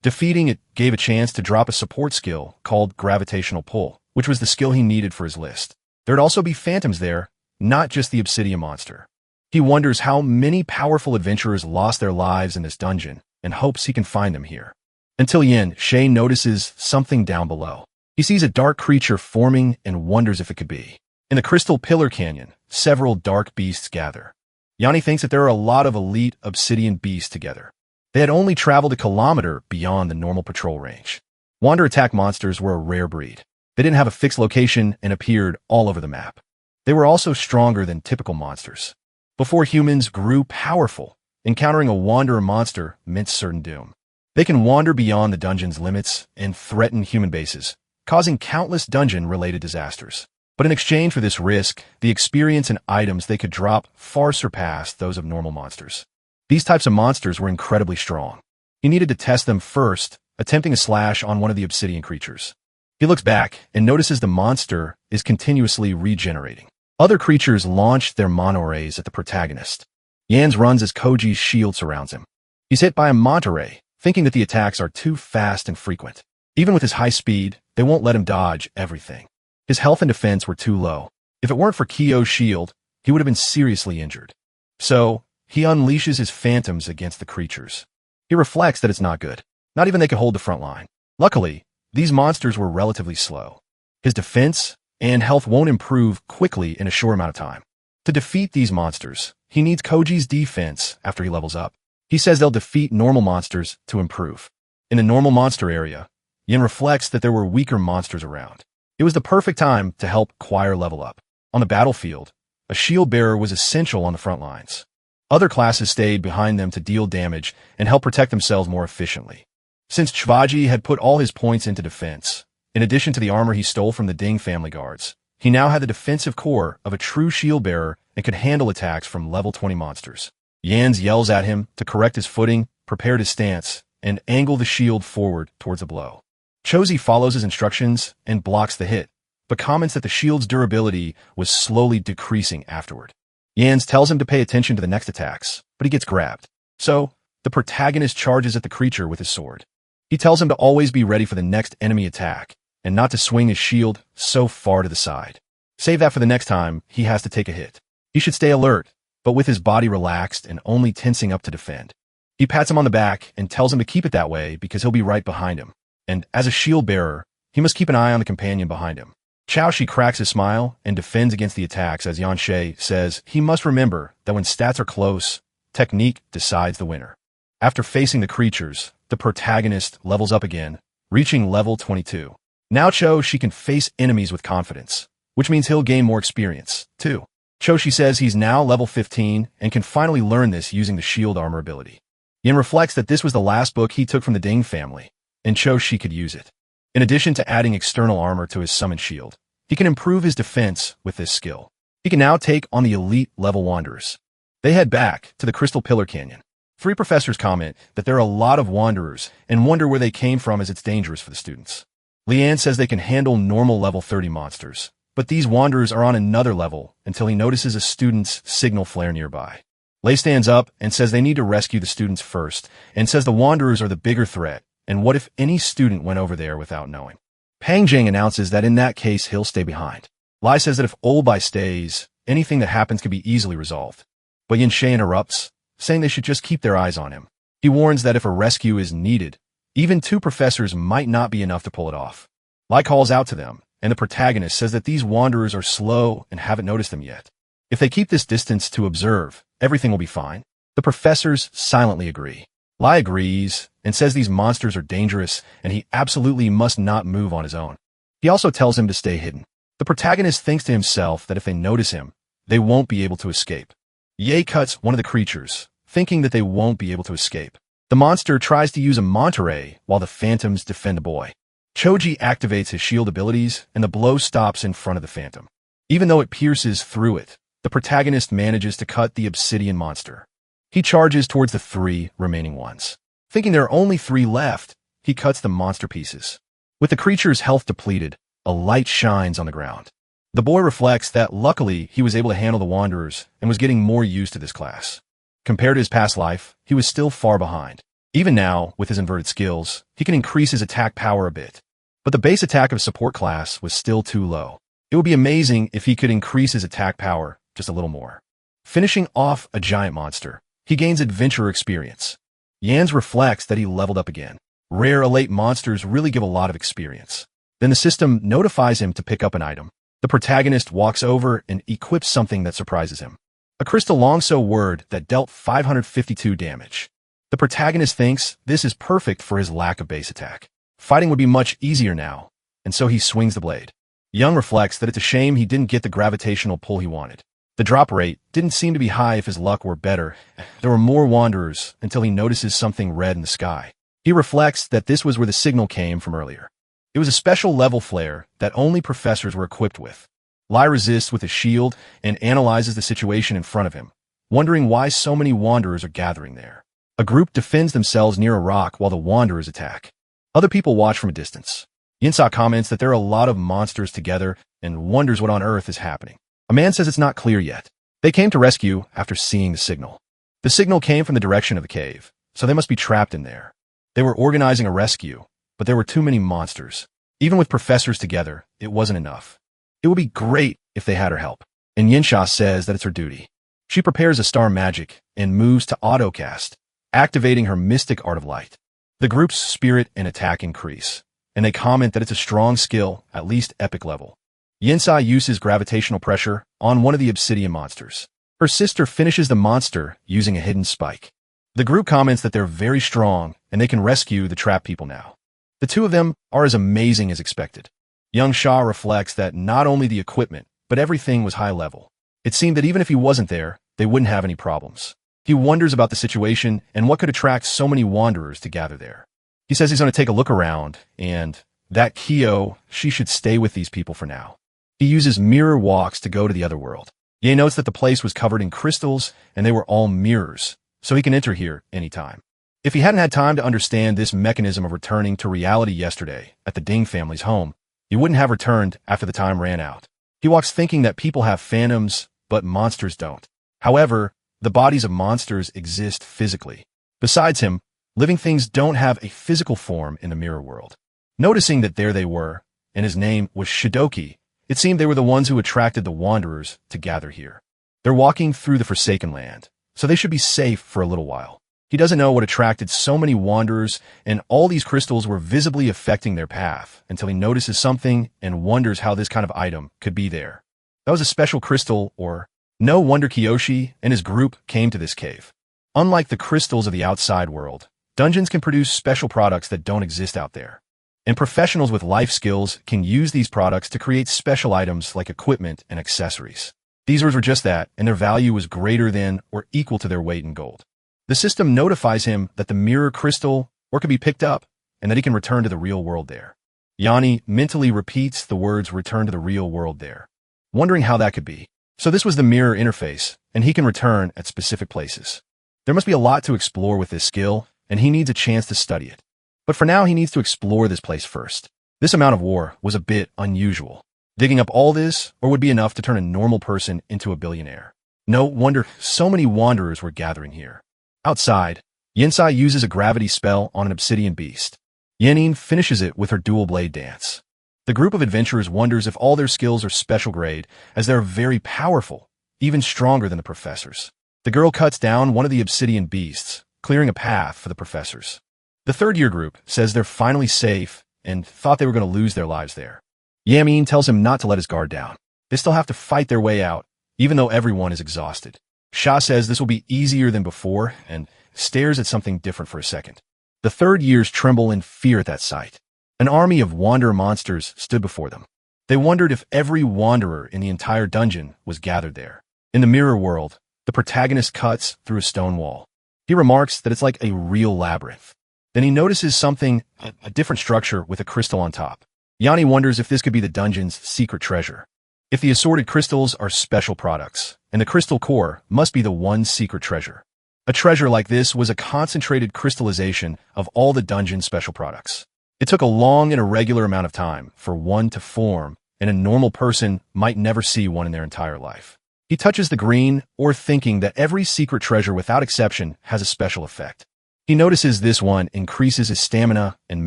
Defeating it gave a chance to drop a support skill called Gravitational Pull, which was the skill he needed for his list. There'd also be phantoms there, not just the Obsidian monster. He wonders how many powerful adventurers lost their lives in this dungeon and hopes he can find them here. Until Yin Shay notices something down below. He sees a dark creature forming and wonders if it could be. In the Crystal Pillar Canyon, several dark beasts gather. Yanni thinks that there are a lot of elite obsidian beasts together. They had only traveled a kilometer beyond the normal patrol range. Wander attack monsters were a rare breed. They didn't have a fixed location and appeared all over the map. They were also stronger than typical monsters. Before humans grew powerful, encountering a wanderer monster meant certain doom. They can wander beyond the dungeon's limits and threaten human bases, causing countless dungeon-related disasters. But in exchange for this risk, the experience and items they could drop far surpassed those of normal monsters. These types of monsters were incredibly strong. He needed to test them first, attempting a slash on one of the obsidian creatures. He looks back and notices the monster is continuously regenerating. Other creatures launch their mono rays at the protagonist. Yans runs as Koji's shield surrounds him. He's hit by a manta ray, thinking that the attacks are too fast and frequent. Even with his high speed, they won't let him dodge everything. His health and defense were too low. If it weren't for Kyo's shield, he would have been seriously injured. So, he unleashes his phantoms against the creatures. He reflects that it's not good. Not even they could hold the front line. Luckily, these monsters were relatively slow. His defense and health won't improve quickly in a short amount of time. To defeat these monsters, he needs Koji's defense after he levels up. He says they'll defeat normal monsters to improve. In the normal monster area, Yin reflects that there were weaker monsters around. It was the perfect time to help Choir level up. On the battlefield, a shield bearer was essential on the front lines. Other classes stayed behind them to deal damage and help protect themselves more efficiently. Since Chvaji had put all his points into defense, in addition to the armor he stole from the Ding family guards, he now had the defensive core of a true shield bearer and could handle attacks from level 20 monsters. Yans yells at him to correct his footing, prepare his stance, and angle the shield forward towards a blow. Chozi follows his instructions and blocks the hit, but comments that the shield's durability was slowly decreasing afterward. Yans tells him to pay attention to the next attacks, but he gets grabbed. So, the protagonist charges at the creature with his sword. He tells him to always be ready for the next enemy attack, and not to swing his shield so far to the side. Save that for the next time he has to take a hit. He should stay alert, but with his body relaxed and only tensing up to defend. He pats him on the back and tells him to keep it that way because he'll be right behind him. And as a shield bearer, he must keep an eye on the companion behind him. Chaoshi cracks his smile and defends against the attacks as Yanshe says he must remember that when stats are close, technique decides the winner. After facing the creatures, the protagonist levels up again, reaching level 22. Now Choshi can face enemies with confidence, which means he'll gain more experience, too. Choshi says he's now level 15 and can finally learn this using the shield armor ability. Yin reflects that this was the last book he took from the Ding family, and Choshi could use it. In addition to adding external armor to his summon shield, he can improve his defense with this skill. He can now take on the elite level wanderers. They head back to the Crystal Pillar Canyon. 3 professors comment that there are a lot of wanderers and wonder where they came from as it's dangerous for the students. Lian says they can handle normal level 30 monsters, but these wanderers are on another level until he notices a student's signal flare nearby. Lei stands up and says they need to rescue the students first, and says the wanderers are the bigger threat, and what if any student went over there without knowing? Pang Jing announces that in that case he'll stay behind. Lai says that if Olbai stays, anything that happens can be easily resolved. But Yin Shay interrupts, saying they should just keep their eyes on him. He warns that if a rescue is needed, even 2 professors might not be enough to pull it off. Lai calls out to them, and the protagonist says that these wanderers are slow and haven't noticed them yet. If they keep this distance to observe, everything will be fine. The professors silently agree. Lai agrees and says these monsters are dangerous and he absolutely must not move on his own. He also tells him to stay hidden. The protagonist thinks to himself that if they notice him, they won't be able to escape. Ye cuts one of the creatures, thinking that they won't be able to escape. The monster tries to use a manta ray while the phantoms defend the boy. Choji activates his shield abilities and the blow stops in front of the phantom. Even though it pierces through it, the protagonist manages to cut the obsidian monster. He charges towards the 3 remaining ones. Thinking there are only 3 left, he cuts the monster pieces. With the creature's health depleted, a light shines on the ground. The boy reflects that luckily he was able to handle the wanderers and was getting more used to this class. Compared to his past life, he was still far behind. Even now, with his inverted skills, he can increase his attack power a bit. But the base attack of support class was still too low. It would be amazing if he could increase his attack power just a little more. Finishing off a giant monster, he gains adventurer experience. Yans reflects that he leveled up again. Rare elite monsters really give a lot of experience. Then the system notifies him to pick up an item. The protagonist walks over and equips something that surprises him. A crystal longso word that dealt 552 damage. The protagonist thinks this is perfect for his lack of base attack. Fighting would be much easier now, and so he swings the blade. Young reflects that it's a shame he didn't get the gravitational pull he wanted. The drop rate didn't seem to be high if his luck were better. There were more wanderers until he notices something red in the sky. He reflects that this was where the signal came from earlier. It was a special level flare that only professors were equipped with. Lai resists with his shield and analyzes the situation in front of him, wondering why so many wanderers are gathering there. A group defends themselves near a rock while the wanderers attack. Other people watch from a distance. Yinsa comments that there are a lot of monsters together and wonders what on earth is happening. A man says it's not clear yet. They came to rescue after seeing the signal. The signal came from the direction of the cave, so they must be trapped in there. They were organizing a rescue, but there were too many monsters. Even with professors together, it wasn't enough. It would be great if they had her help, and Yinsha says that it's her duty. She prepares a star magic and moves to autocast, activating her mystic art of light. The group's spirit and attack increase, and they comment that it's a strong skill, at least epic level. Yinsha uses gravitational pressure on one of the obsidian monsters. Her sister finishes the monster using a hidden spike. The group comments that they're very strong and they can rescue the trapped people now. The two of them are as amazing as expected. Young Sha reflects that not only the equipment, but everything was high level. It seemed that even if he wasn't there, they wouldn't have any problems. He wonders about the situation and what could attract so many wanderers to gather there. He says he's going to take a look around, and that Kyo, she should stay with these people for now. He uses mirror walks to go to the other world. Ye notes that the place was covered in crystals, and they were all mirrors, so he can enter here anytime. If he hadn't had time to understand this mechanism of returning to reality yesterday at the Ding family's home, he wouldn't have returned after the time ran out. He walks thinking that people have phantoms, but monsters don't. However, the bodies of monsters exist physically. Besides him, living things don't have a physical form in the mirror world. Noticing that there they were, and his name was Shidoki, it seemed they were the ones who attracted the wanderers to gather here. They're walking through the Forsaken Land, so they should be safe for a little while. He doesn't know what attracted so many wanderers, and all these crystals were visibly affecting their path until he notices something and wonders how this kind of item could be there. That was a special crystal, or no wonder Kiyoshi and his group came to this cave. Unlike the crystals of the outside world, dungeons can produce special products that don't exist out there. And professionals with life skills can use these products to create special items like equipment and accessories. These were just that, and their value was greater than or equal to their weight in gold. The system notifies him that the mirror crystal could be picked up, and that he can return to the real world there. Yanni mentally repeats the words return to the real world there, wondering how that could be. So this was the mirror interface, and he can return at specific places. There must be a lot to explore with this skill, and he needs a chance to study it. But for now, he needs to explore this place first. This amount of war was a bit unusual. Digging up all this, would be enough to turn a normal person into a billionaire. No wonder so many wanderers were gathering here. Outside, Yinsai uses a gravity spell on an obsidian beast. Yenin finishes it with her dual blade dance. The group of adventurers wonders if all their skills are special grade, as they're very powerful, even stronger than the professors. The girl cuts down one of the obsidian beasts, clearing a path for the professors. The third-year group says they're finally safe and thought they were going to lose their lives there. Yamin tells him not to let his guard down. They still have to fight their way out, even though everyone is exhausted. Sha says this will be easier than before and stares at something different for a second. The third years tremble in fear at that sight. An army of wanderer monsters stood before them. They wondered if every wanderer in the entire dungeon was gathered there. In the mirror world, the protagonist cuts through a stone wall. He remarks that it's like a real labyrinth. Then he notices something, a different structure with a crystal on top. Yanni wonders if this could be the dungeon's secret treasure. If the assorted crystals are special products, and the crystal core must be the one secret treasure. A treasure like this was a concentrated crystallization of all the dungeon's special products. It took a long and irregular amount of time for one to form, and a normal person might never see one in their entire life. He touches the green, thinking that every secret treasure without exception has a special effect. He notices this one increases his stamina and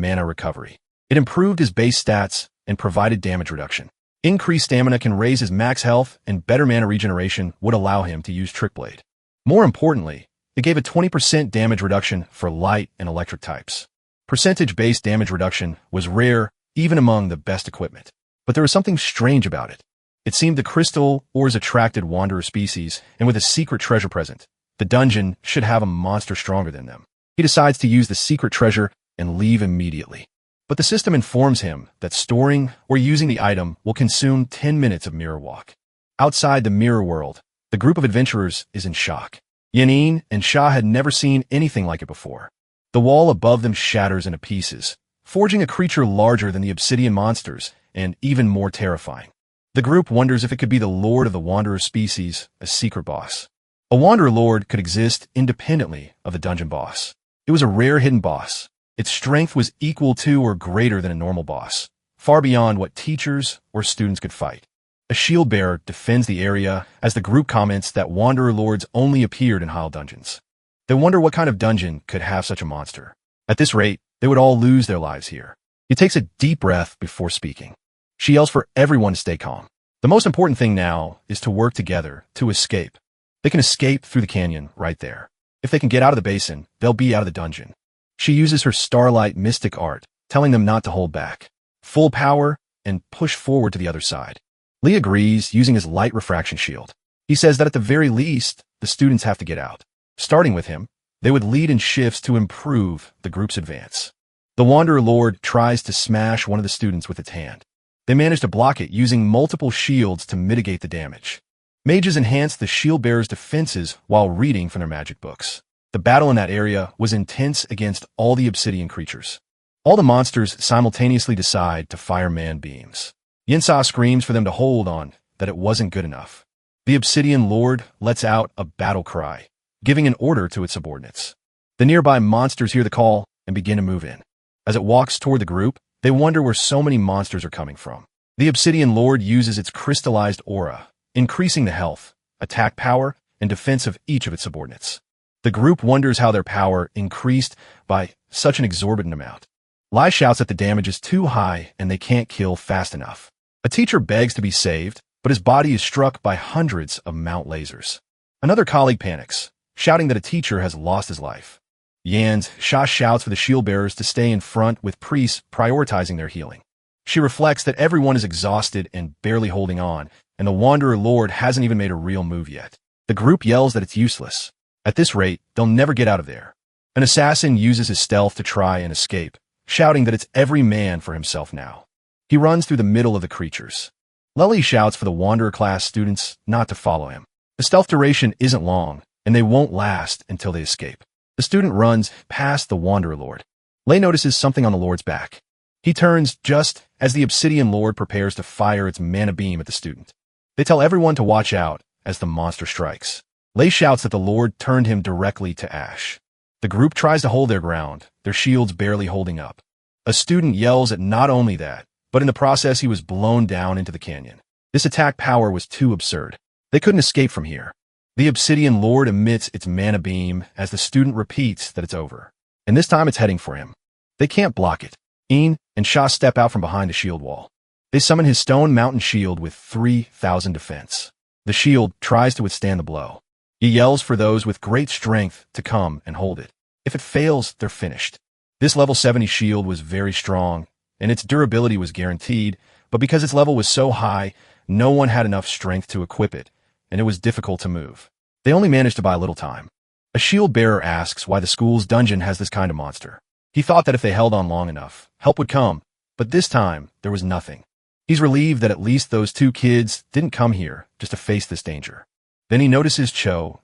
mana recovery. It improved his base stats and provided damage reduction. Increased stamina can raise his max health, and better mana regeneration would allow him to use Trick Blade. More importantly, it gave a 20% damage reduction for light and electric types. Percentage-based damage reduction was rare even among the best equipment. But there was something strange about it. It seemed the crystal ores attracted wanderer species, and with a secret treasure present, the dungeon should have a monster stronger than them. He decides to use the secret treasure and leave immediately. But the system informs him that storing or using the item will consume 10 minutes of mirror walk. Outside the mirror world, the group of adventurers is in shock. Yanin and Sha had never seen anything like it before. The wall above them shatters into pieces, forging a creature larger than the obsidian monsters and even more terrifying. The group wonders if it could be the Lord of the Wanderer species, a secret boss. A Wanderer Lord could exist independently of the dungeon boss. It was a rare hidden boss. Its strength was equal to or greater than a normal boss, far beyond what teachers or students could fight. A shield bearer defends the area as the group comments that Wanderer Lords only appeared in Hyle dungeons. They wonder what kind of dungeon could have such a monster. At this rate, they would all lose their lives here. He takes a deep breath before speaking. She yells for everyone to stay calm. The most important thing now is to work together to escape. They can escape through the canyon right there. If they can get out of the basin, they'll be out of the dungeon. She uses her starlight mystic art, telling them not to hold back. Full power and push forward to the other side. Lee agrees, using his light refraction shield. He says that at the very least, the students have to get out. Starting with him, they would lead in shifts to improve the group's advance. The Wanderer Lord tries to smash one of the students with its hand. They manage to block it using multiple shields to mitigate the damage. Mages enhance the shield bearer's defenses while reading from their magic books. The battle in that area was intense against all the obsidian creatures. All the monsters simultaneously decide to fire man beams. Yinsa screams for them to hold on, that it wasn't good enough. The Obsidian Lord lets out a battle cry, giving an order to its subordinates. The nearby monsters hear the call and begin to move in. As it walks toward the group, they wonder where so many monsters are coming from. The Obsidian Lord uses its crystallized aura, increasing the health, attack power, and defense of each of its subordinates. The group wonders how their power increased by such an exorbitant amount. Lai shouts that the damage is too high and they can't kill fast enough. A teacher begs to be saved, but his body is struck by hundreds of mount lasers. Another colleague panics, shouting that a teacher has lost his life. Yan's Sha shouts for the shield bearers to stay in front, with priests prioritizing their healing. She reflects that everyone is exhausted and barely holding on, and the Wanderer Lord hasn't even made a real move yet. The group yells that it's useless. At this rate, they'll never get out of there. An assassin uses his stealth to try and escape, shouting that it's every man for himself now. He runs through the middle of the creatures. Lely shouts for the Wanderer class students not to follow him. The stealth duration isn't long, and they won't last until they escape. The student runs past the Wanderer Lord. Lei notices something on the Lord's back. He turns just as the Obsidian Lord prepares to fire its mana beam at the student. They tell everyone to watch out as the monster strikes. Lei shouts that the Lord turned him directly to ash. The group tries to hold their ground, their shields barely holding up. A student yells at not only that, but in the process he was blown down into the canyon. This attack power was too absurd. They couldn't escape from here. The Obsidian Lord emits its mana beam as the student repeats that it's over. And this time it's heading for him. They can't block it. Een and Sha step out from behind the shield wall. They summon his stone mountain shield with 3,000 defense. The shield tries to withstand the blow. He yells for those with great strength to come and hold it. If it fails, they're finished. This level 70 shield was very strong, and its durability was guaranteed, but because its level was so high, no one had enough strength to equip it, and it was difficult to move. They only managed to buy a little time. A shield bearer asks why the school's dungeon has this kind of monster. He thought that if they held on long enough, help would come, but this time, there was nothing. He's relieved that at least those two kids didn't come here just to face this danger. Then he notices Cho,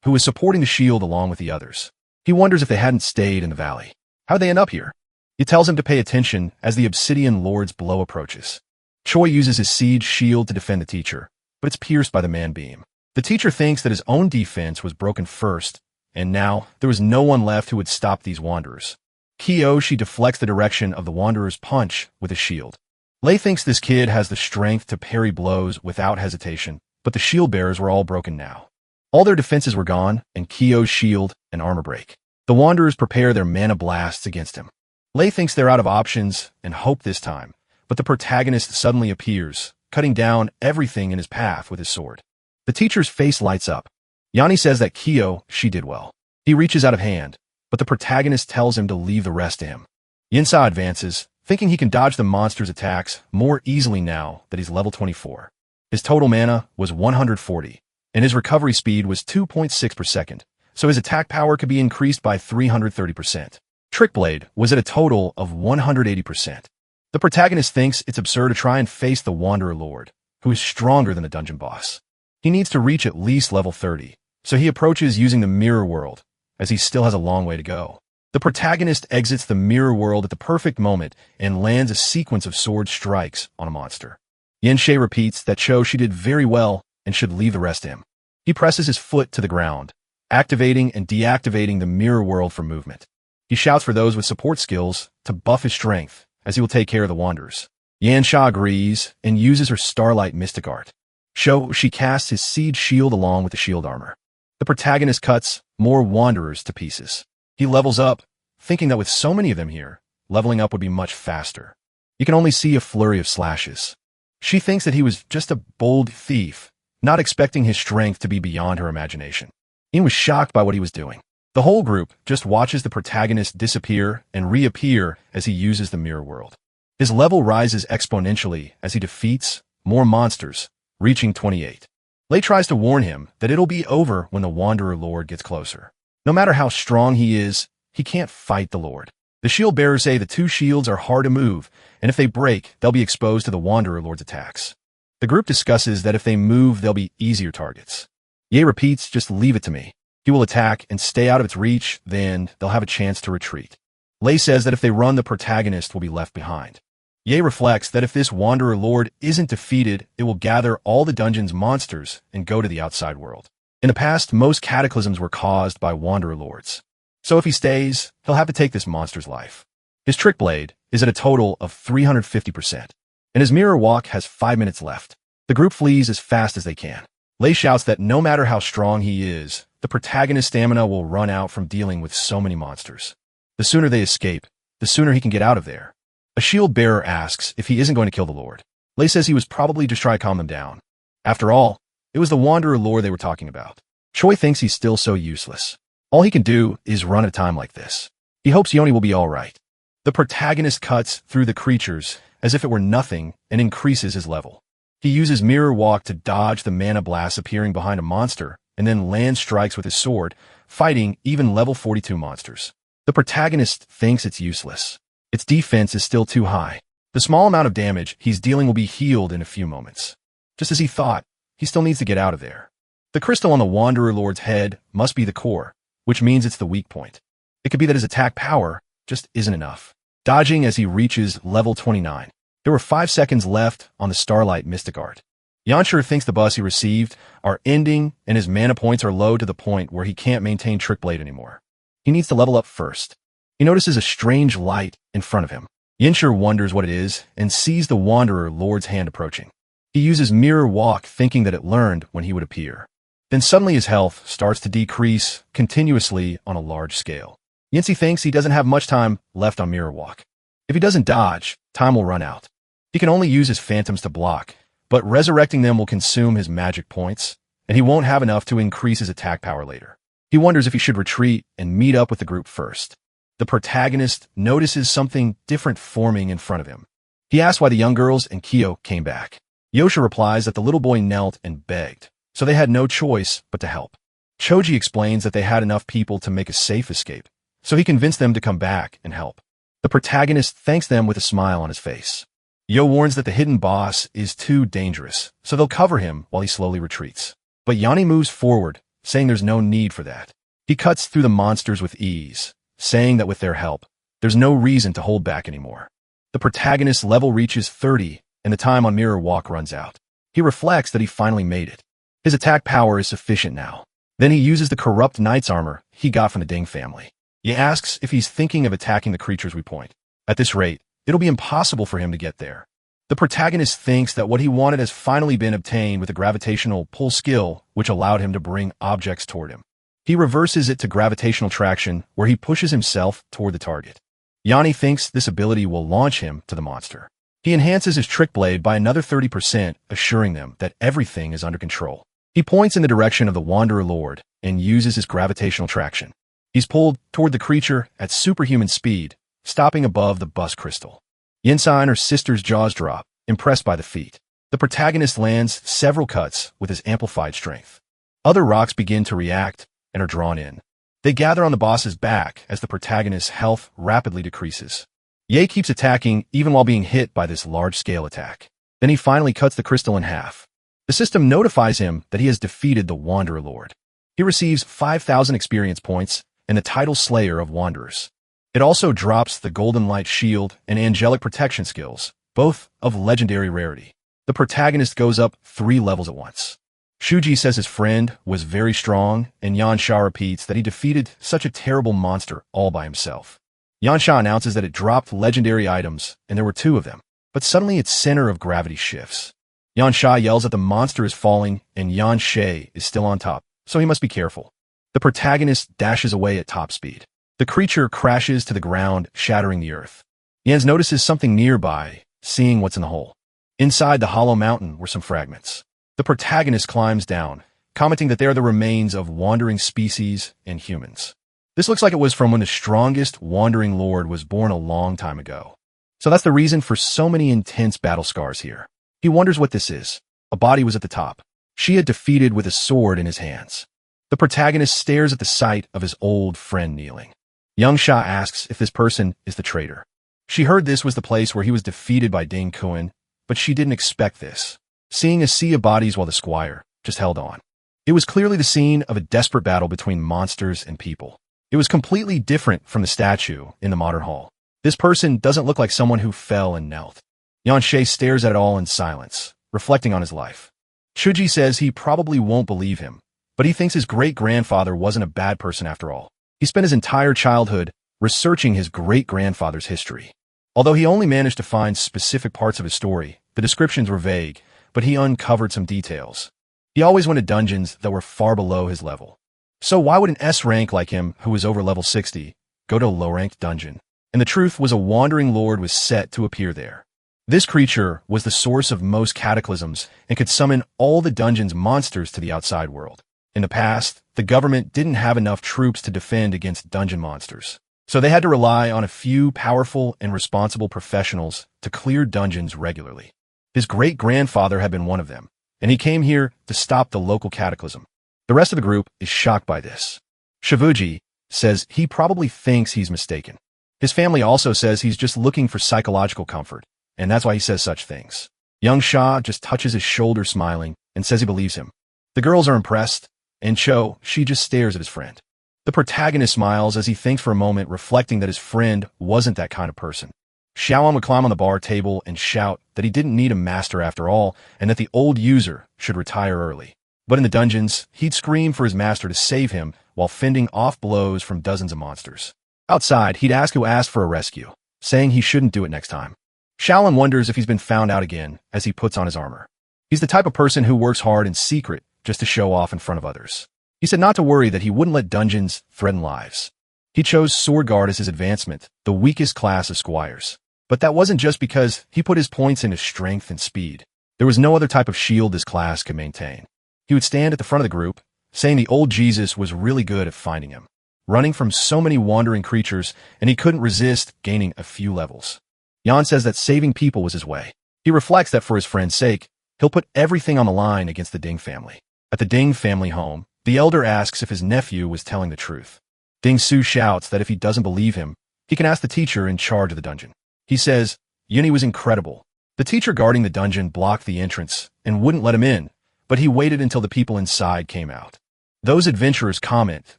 who is supporting the shield along with the others. He wonders if they hadn't stayed in the valley. How'd they end up here? He tells him to pay attention as the Obsidian Lord's blow approaches. Choi uses his siege shield to defend the teacher, but it's pierced by the man beam. The teacher thinks that his own defense was broken first, and now there was no one left who would stop these wanderers. Kiyoshi deflects the direction of the wanderer's punch with his shield. Lei thinks this kid has the strength to parry blows without hesitation, but the shield bearers were all broken now. All their defenses were gone, and Kiyo's shield and armor break. The wanderers prepare their mana blasts against him. Lei thinks they're out of options and hope this time, but the protagonist suddenly appears, cutting down everything in his path with his sword. The teacher's face lights up. Yanni says that she did well. He reaches out of hand, but the protagonist tells him to leave the rest to him. Yinsa advances, thinking he can dodge the monster's attacks more easily now that he's level 24. His total mana was 140, and his recovery speed was 2.6 per second, so his attack power could be increased by 330%. Trick Blade was at a total of 180%. The protagonist thinks it's absurd to try and face the Wanderer Lord, who is stronger than the dungeon boss. He needs to reach at least level 30, so he approaches using the mirror world, as he still has a long way to go. The protagonist exits the mirror world at the perfect moment and lands a sequence of sword strikes on a monster. Yen-Shay repeats that she did very well and should leave the rest to him. He presses his foot to the ground, activating and deactivating the mirror world for movement. He shouts for those with support skills to buff his strength, as he will take care of the Wanderers. Yansha agrees and uses her Starlight Mystic Art. She casts his Seed Shield along with the shield armor. The protagonist cuts more Wanderers to pieces. He levels up, thinking that with so many of them here, leveling up would be much faster. You can only see a flurry of slashes. She thinks that he was just a bold thief, not expecting his strength to be beyond her imagination. Ian was shocked by what he was doing. The whole group just watches the protagonist disappear and reappear as he uses the mirror world. His level rises exponentially as he defeats more monsters, reaching 28. Lei tries to warn him that it'll be over when the Wanderer Lord gets closer. No matter how strong he is, he can't fight the Lord. The shield bearers say the two shields are hard to move, and if they break, they'll be exposed to the Wanderer Lord's attacks. The group discusses that if they move, they'll be easier targets. Ye repeats, just leave it to me. He will attack and stay out of its reach, then they'll have a chance to retreat. Lei says that if they run, the protagonist will be left behind. Ye reflects that if this Wanderer Lord isn't defeated, it will gather all the dungeon's monsters and go to the outside world. In the past, most cataclysms were caused by Wanderer Lords. So if he stays, he'll have to take this monster's life. His Trick Blade is at a total of 350%, and his Mirror Walk has 5 minutes left. The group flees as fast as they can. Lei shouts that no matter how strong he is, the protagonist's stamina will run out from dealing with so many monsters. The sooner they escape, the sooner he can get out of there. A shield bearer asks if he isn't going to kill the Lord. Lei says he was probably just trying to calm them down. After all, it was the Wanderer Lord they were talking about. Choi thinks he's still so useless. All he can do is run at a time like this. He hopes Yoni will be all right. The protagonist cuts through the creatures as if it were nothing and increases his level. He uses Mirror Walk to dodge the mana blasts appearing behind a monster and then land strikes with his sword, fighting even level 42 monsters. The protagonist thinks it's useless. Its defense is still too high. The small amount of damage he's dealing will be healed in a few moments. Just as he thought, he still needs to get out of there. The crystal on the Wanderer Lord's head must be the core, which means it's the weak point. It could be that his attack power just isn't enough. Dodging as he reaches level 29. There were 5 seconds left on the Starlight Mystic Art. Yanshur thinks the buffs he received are ending and his mana points are low to the point where he can't maintain Trick Blade anymore. He needs to level up first. He notices a strange light in front of him. Yanshur wonders what it is and sees the Wanderer Lord's hand approaching. He uses Mirror Walk thinking that it learned when he would appear. Then suddenly his health starts to decrease continuously on a large scale. Yancy thinks he doesn't have much time left on Mirror Walk. If he doesn't dodge, time will run out. He can only use his phantoms to block, but resurrecting them will consume his magic points, and he won't have enough to increase his attack power later. He wonders if he should retreat and meet up with the group first. The protagonist notices something different forming in front of him. He asks why the young girls and Kyo came back. Yosha replies that the little boy knelt and begged, so they had no choice but to help. Choji explains that they had enough people to make a safe escape, so he convinced them to come back and help. The protagonist thanks them with a smile on his face. Yo warns that the hidden boss is too dangerous, so they'll cover him while he slowly retreats. But Yanni moves forward, saying there's no need for that. He cuts through the monsters with ease, saying that with their help, there's no reason to hold back anymore. The protagonist's level reaches 30, and the time on Mirror Walk runs out. He reflects that he finally made it. His attack power is sufficient now. Then he uses the corrupt knight's armor he got from the Ding family. He asks if he's thinking of attacking the creatures we point. At this rate, it'll be impossible for him to get there. The protagonist thinks that what he wanted has finally been obtained with a gravitational pull skill, which allowed him to bring objects toward him. He reverses it to gravitational traction, where he pushes himself toward the target. Yanni thinks this ability will launch him to the monster. He enhances his Trick Blade by another 30%, assuring them that everything is under control. He points in the direction of the Wanderer Lord and uses his gravitational traction. He's pulled toward the creature at superhuman speed, stopping above the bust crystal. Yinsa and her sister's jaws drop, impressed by the feat. The protagonist lands several cuts with his amplified strength. Other rocks begin to react and are drawn in. They gather on the boss's back as the protagonist's health rapidly decreases. Ye keeps attacking even while being hit by this large-scale attack. Then he finally cuts the crystal in half. The system notifies him that he has defeated the Wanderer Lord. He receives 5,000 experience points and the title Slayer of Wanderers. It also drops the Golden Light Shield and Angelic Protection skills, both of legendary rarity. The protagonist goes up 3 levels at once. Shuji says his friend was very strong, and Yansha repeats that he defeated such a terrible monster all by himself. Yansha announces that it dropped legendary items, and there were 2 of them, but suddenly its center of gravity shifts. Yansha yells that the monster is falling, and Yanshe is still on top, so he must be careful. The protagonist dashes away at top speed. The creature crashes to the ground, shattering the earth. Jens notices something nearby, seeing what's in the hole. Inside the hollow mountain were some fragments. The protagonist climbs down, commenting that they are the remains of wandering species and humans. This looks like it was from when the strongest wandering lord was born a long time ago. So that's the reason for so many intense battle scars here. He wonders what this is. A body was at the top. She had defeated with a sword in his hands. The protagonist stares at the sight of his old friend kneeling. Yangsha asks if this person is the traitor. She heard this was the place where he was defeated by Ding Kuan, but she didn't expect this, seeing a sea of bodies while the squire just held on. It was clearly the scene of a desperate battle between monsters and people. It was completely different from the statue in the modern hall. This person doesn't look like someone who fell and knelt. Yanshe stares at it all in silence, reflecting on his life. Shuji says he probably won't believe him, but he thinks his great-grandfather wasn't a bad person after all. He spent his entire childhood researching his great-grandfather's history. Although he only managed to find specific parts of his story, the descriptions were vague, but he uncovered some details. He always went to dungeons that were far below his level. So why would an S rank like him, who was over level 60, go to a low-ranked dungeon? And the truth was a wandering lord was set to appear there. This creature was the source of most cataclysms and could summon all the dungeon's monsters to the outside world. In the past, the government didn't have enough troops to defend against dungeon monsters, so they had to rely on a few powerful and responsible professionals to clear dungeons regularly. His great-grandfather had been one of them, and he came here to stop the local cataclysm. The rest of the group is shocked by this. Shivuji says he probably thinks he's mistaken. His family also says he's just looking for psychological comfort, and that's why he says such things. Young Sha just touches his shoulder smiling and says he believes him. The girls are impressed, and she just stares at his friend. The protagonist smiles as he thinks for a moment, reflecting that his friend wasn't that kind of person. Xiaoan would climb on the bar table and shout that he didn't need a master after all, and that the old user should retire early. But in the dungeons, he'd scream for his master to save him while fending off blows from dozens of monsters. Outside, he'd ask who asked for a rescue, saying he shouldn't do it next time. Shaolin wonders if he's been found out again as he puts on his armor. He's the type of person who works hard in secret just to show off in front of others. He said not to worry, that he wouldn't let dungeons threaten lives. He chose Sword Guard as his advancement, the weakest class of squires. But that wasn't just because he put his points into strength and speed. There was no other type of shield this class could maintain. He would stand at the front of the group, saying the old Jesus was really good at finding him, running from so many wandering creatures, and he couldn't resist gaining a few levels. Jan says that saving people was his way. He reflects that for his friend's sake, he'll put everything on the line against the Ding family. At the Ding family home, the elder asks if his nephew was telling the truth. Ding Su shouts that if he doesn't believe him, he can ask the teacher in charge of the dungeon. He says Yuni was incredible. The teacher guarding the dungeon blocked the entrance and wouldn't let him in, but he waited until the people inside came out. Those adventurers comment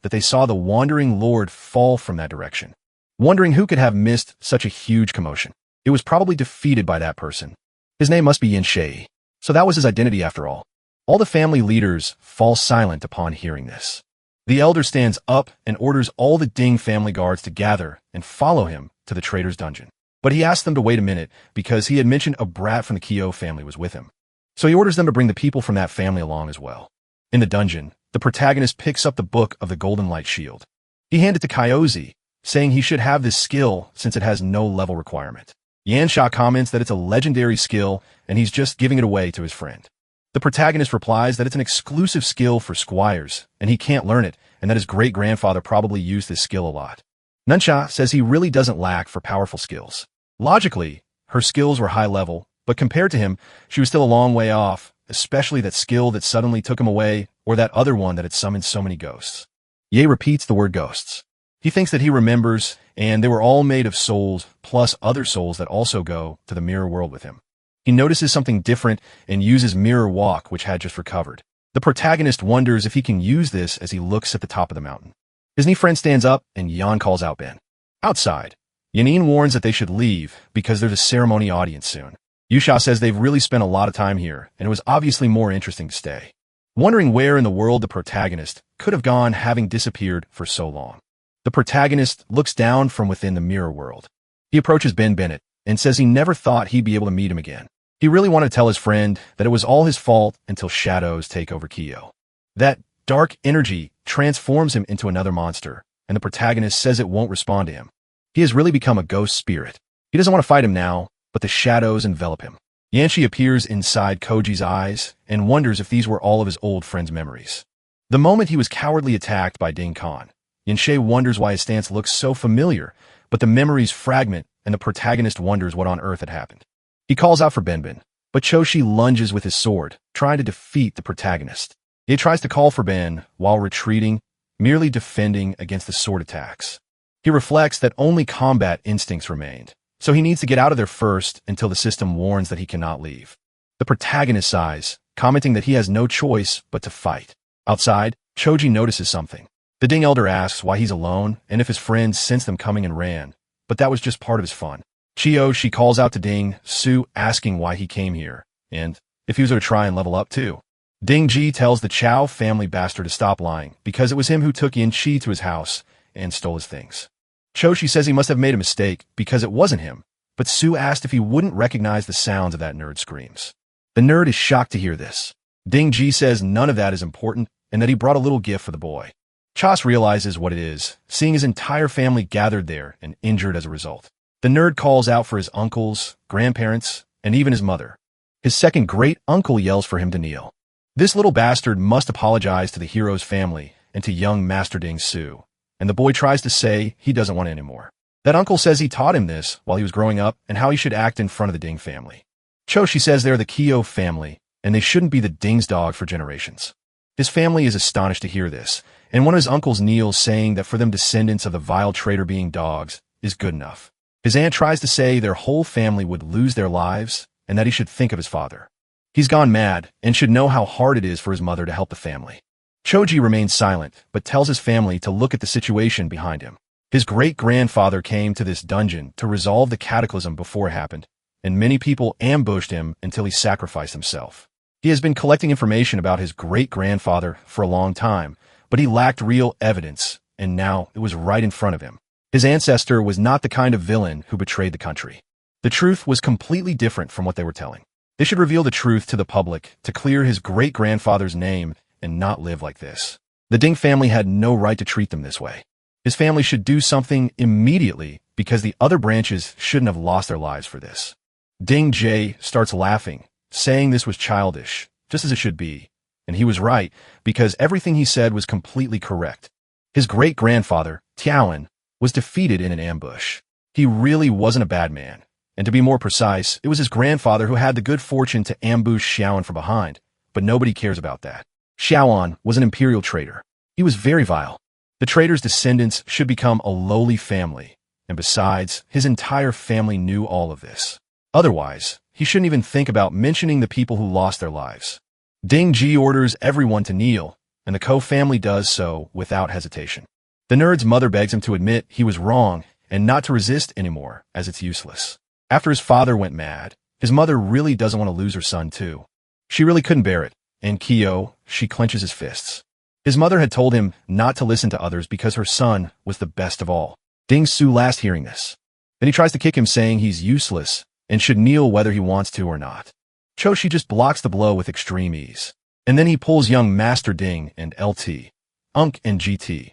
that they saw the wandering lord fall from that direction. Wondering who could have missed such a huge commotion. It was probably defeated by that person. His name must be Yin Shei, so that was his identity after all. All the family leaders fall silent upon hearing this. The elder stands up and orders all the Ding family guards to gather and follow him to the traitor's dungeon. But he asks them to wait a minute because he had mentioned a brat from the Kyo family was with him. So he orders them to bring the people from that family along as well. In the dungeon, the protagonist picks up the book of the Golden Light Shield. He handed it to Kyozi, saying he should have this skill since it has no level requirement. Yansha comments that it's a legendary skill and he's just giving it away to his friend. The protagonist replies that it's an exclusive skill for squires and he can't learn it, and that his great-grandfather probably used this skill a lot. Nunsha says he really doesn't lack for powerful skills. Logically, her skills were high level, but compared to him, she was still a long way off, especially that skill that suddenly took him away, or that other one that had summoned so many ghosts. Ye repeats the word ghosts. He thinks that he remembers, and they were all made of souls, plus other souls that also go to the mirror world with him. He notices something different and uses mirror walk, which had just recovered. The protagonist wonders if he can use this as he looks at the top of the mountain. His new friend stands up, and Yan calls out Ben. Outside, Yanin warns that they should leave because there's a ceremony audience soon. Yusha says they've really spent a lot of time here, and it was obviously more interesting to stay. Wondering where in the world the protagonist could have gone having disappeared for so long. The protagonist looks down from within the mirror world. He approaches Ben Bennett and says he never thought he'd be able to meet him again. He really wanted to tell his friend that it was all his fault until shadows take over Kyo. That dark energy transforms him into another monster, and the protagonist says it won't respond to him. He has really become a ghost spirit. He doesn't want to fight him now, but the shadows envelop him. Yanshi appears inside Koji's eyes and wonders if these were all of his old friend's memories. The moment he was cowardly attacked by Ding Khan, Yanshe wonders why his stance looks so familiar, but the memories fragment and the protagonist wonders what on earth had happened. He calls out for Benben, but Choshi lunges with his sword, trying to defeat the protagonist. He tries to call for Ben while retreating, merely defending against the sword attacks. He reflects that only combat instincts remained, so he needs to get out of there first until the system warns that he cannot leave. The protagonist sighs, commenting that he has no choice but to fight. Outside, Choji notices something. The Ding Elder asks why he's alone and if his friends sensed them coming and ran, but that was just part of his fun. She calls out to Ding Su asking why he came here, and if he was going to try and level up too. Ding Ji tells the Chow family bastard to stop lying because it was him who took Yin Chi to his house and stole his things. Choshi says he must have made a mistake because it wasn't him, but Su asked if he wouldn't recognize the sounds of that nerd's screams. The nerd is shocked to hear this. Ding Ji says none of that is important and that he brought a little gift for the boy. Chas realizes what it is, seeing his entire family gathered there and injured as a result. The nerd calls out for his uncles, grandparents, and even his mother. His second great-uncle yells for him to kneel. This little bastard must apologize to the hero's family and to young Master Ding Su, and the boy tries to say he doesn't want any more. That uncle says he taught him this while he was growing up and how he should act in front of the Ding family. Choshi says they're the Kyo family, and they shouldn't be the Ding's dog for generations. His family is astonished to hear this, and one of his uncles kneels saying that for them descendants of the vile traitor being dogs is good enough. His aunt tries to say their whole family would lose their lives and that he should think of his father. He's gone mad and should know how hard it is for his mother to help the family. Choji remains silent, but tells his family to look at the situation behind him. His great-grandfather came to this dungeon to resolve the cataclysm before it happened, and many people ambushed him until he sacrificed himself. He has been collecting information about his great-grandfather for a long time, but he lacked real evidence, and now it was right in front of him. His ancestor was not the kind of villain who betrayed the country. The truth was completely different from what they were telling. They should reveal the truth to the public to clear his great-grandfather's name and not live like this. The Ding family had no right to treat them this way. His family should do something immediately because the other branches shouldn't have lost their lives for this. Ding Jie starts laughing, saying this was childish, just as it should be, and he was right because everything he said was completely correct. His great-grandfather, Tiaoan, was defeated in an ambush. He really wasn't a bad man, and to be more precise, it was his grandfather who had the good fortune to ambush Xiaoan from behind, but nobody cares about that. Xiaoan was an imperial traitor. He was very vile. The traitor's descendants should become a lowly family, and besides, his entire family knew all of this. Otherwise, he shouldn't even think about mentioning the people who lost their lives. Ding Ji orders everyone to kneel, and the Ko family does so without hesitation. The nerd's mother begs him to admit he was wrong and not to resist anymore, as it's useless. After his father went mad, his mother really doesn't want to lose her son too. She really couldn't bear it, and Kyo, she clenches his fists. His mother had told him not to listen to others because her son was the best of all. Ding Su last hearing this. Then he tries to kick him saying he's useless and should kneel whether he wants to or not. Choshi just blocks the blow with extreme ease. And then he pulls young Master Ding and LT, Unk and GT,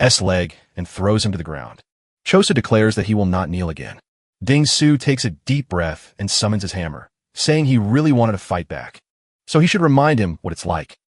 S leg and throws him to the ground. Chosa declares that he will not kneel again. Ding Su takes a deep breath and summons his hammer, saying he really wanted to fight back. So he should remind him what it's like.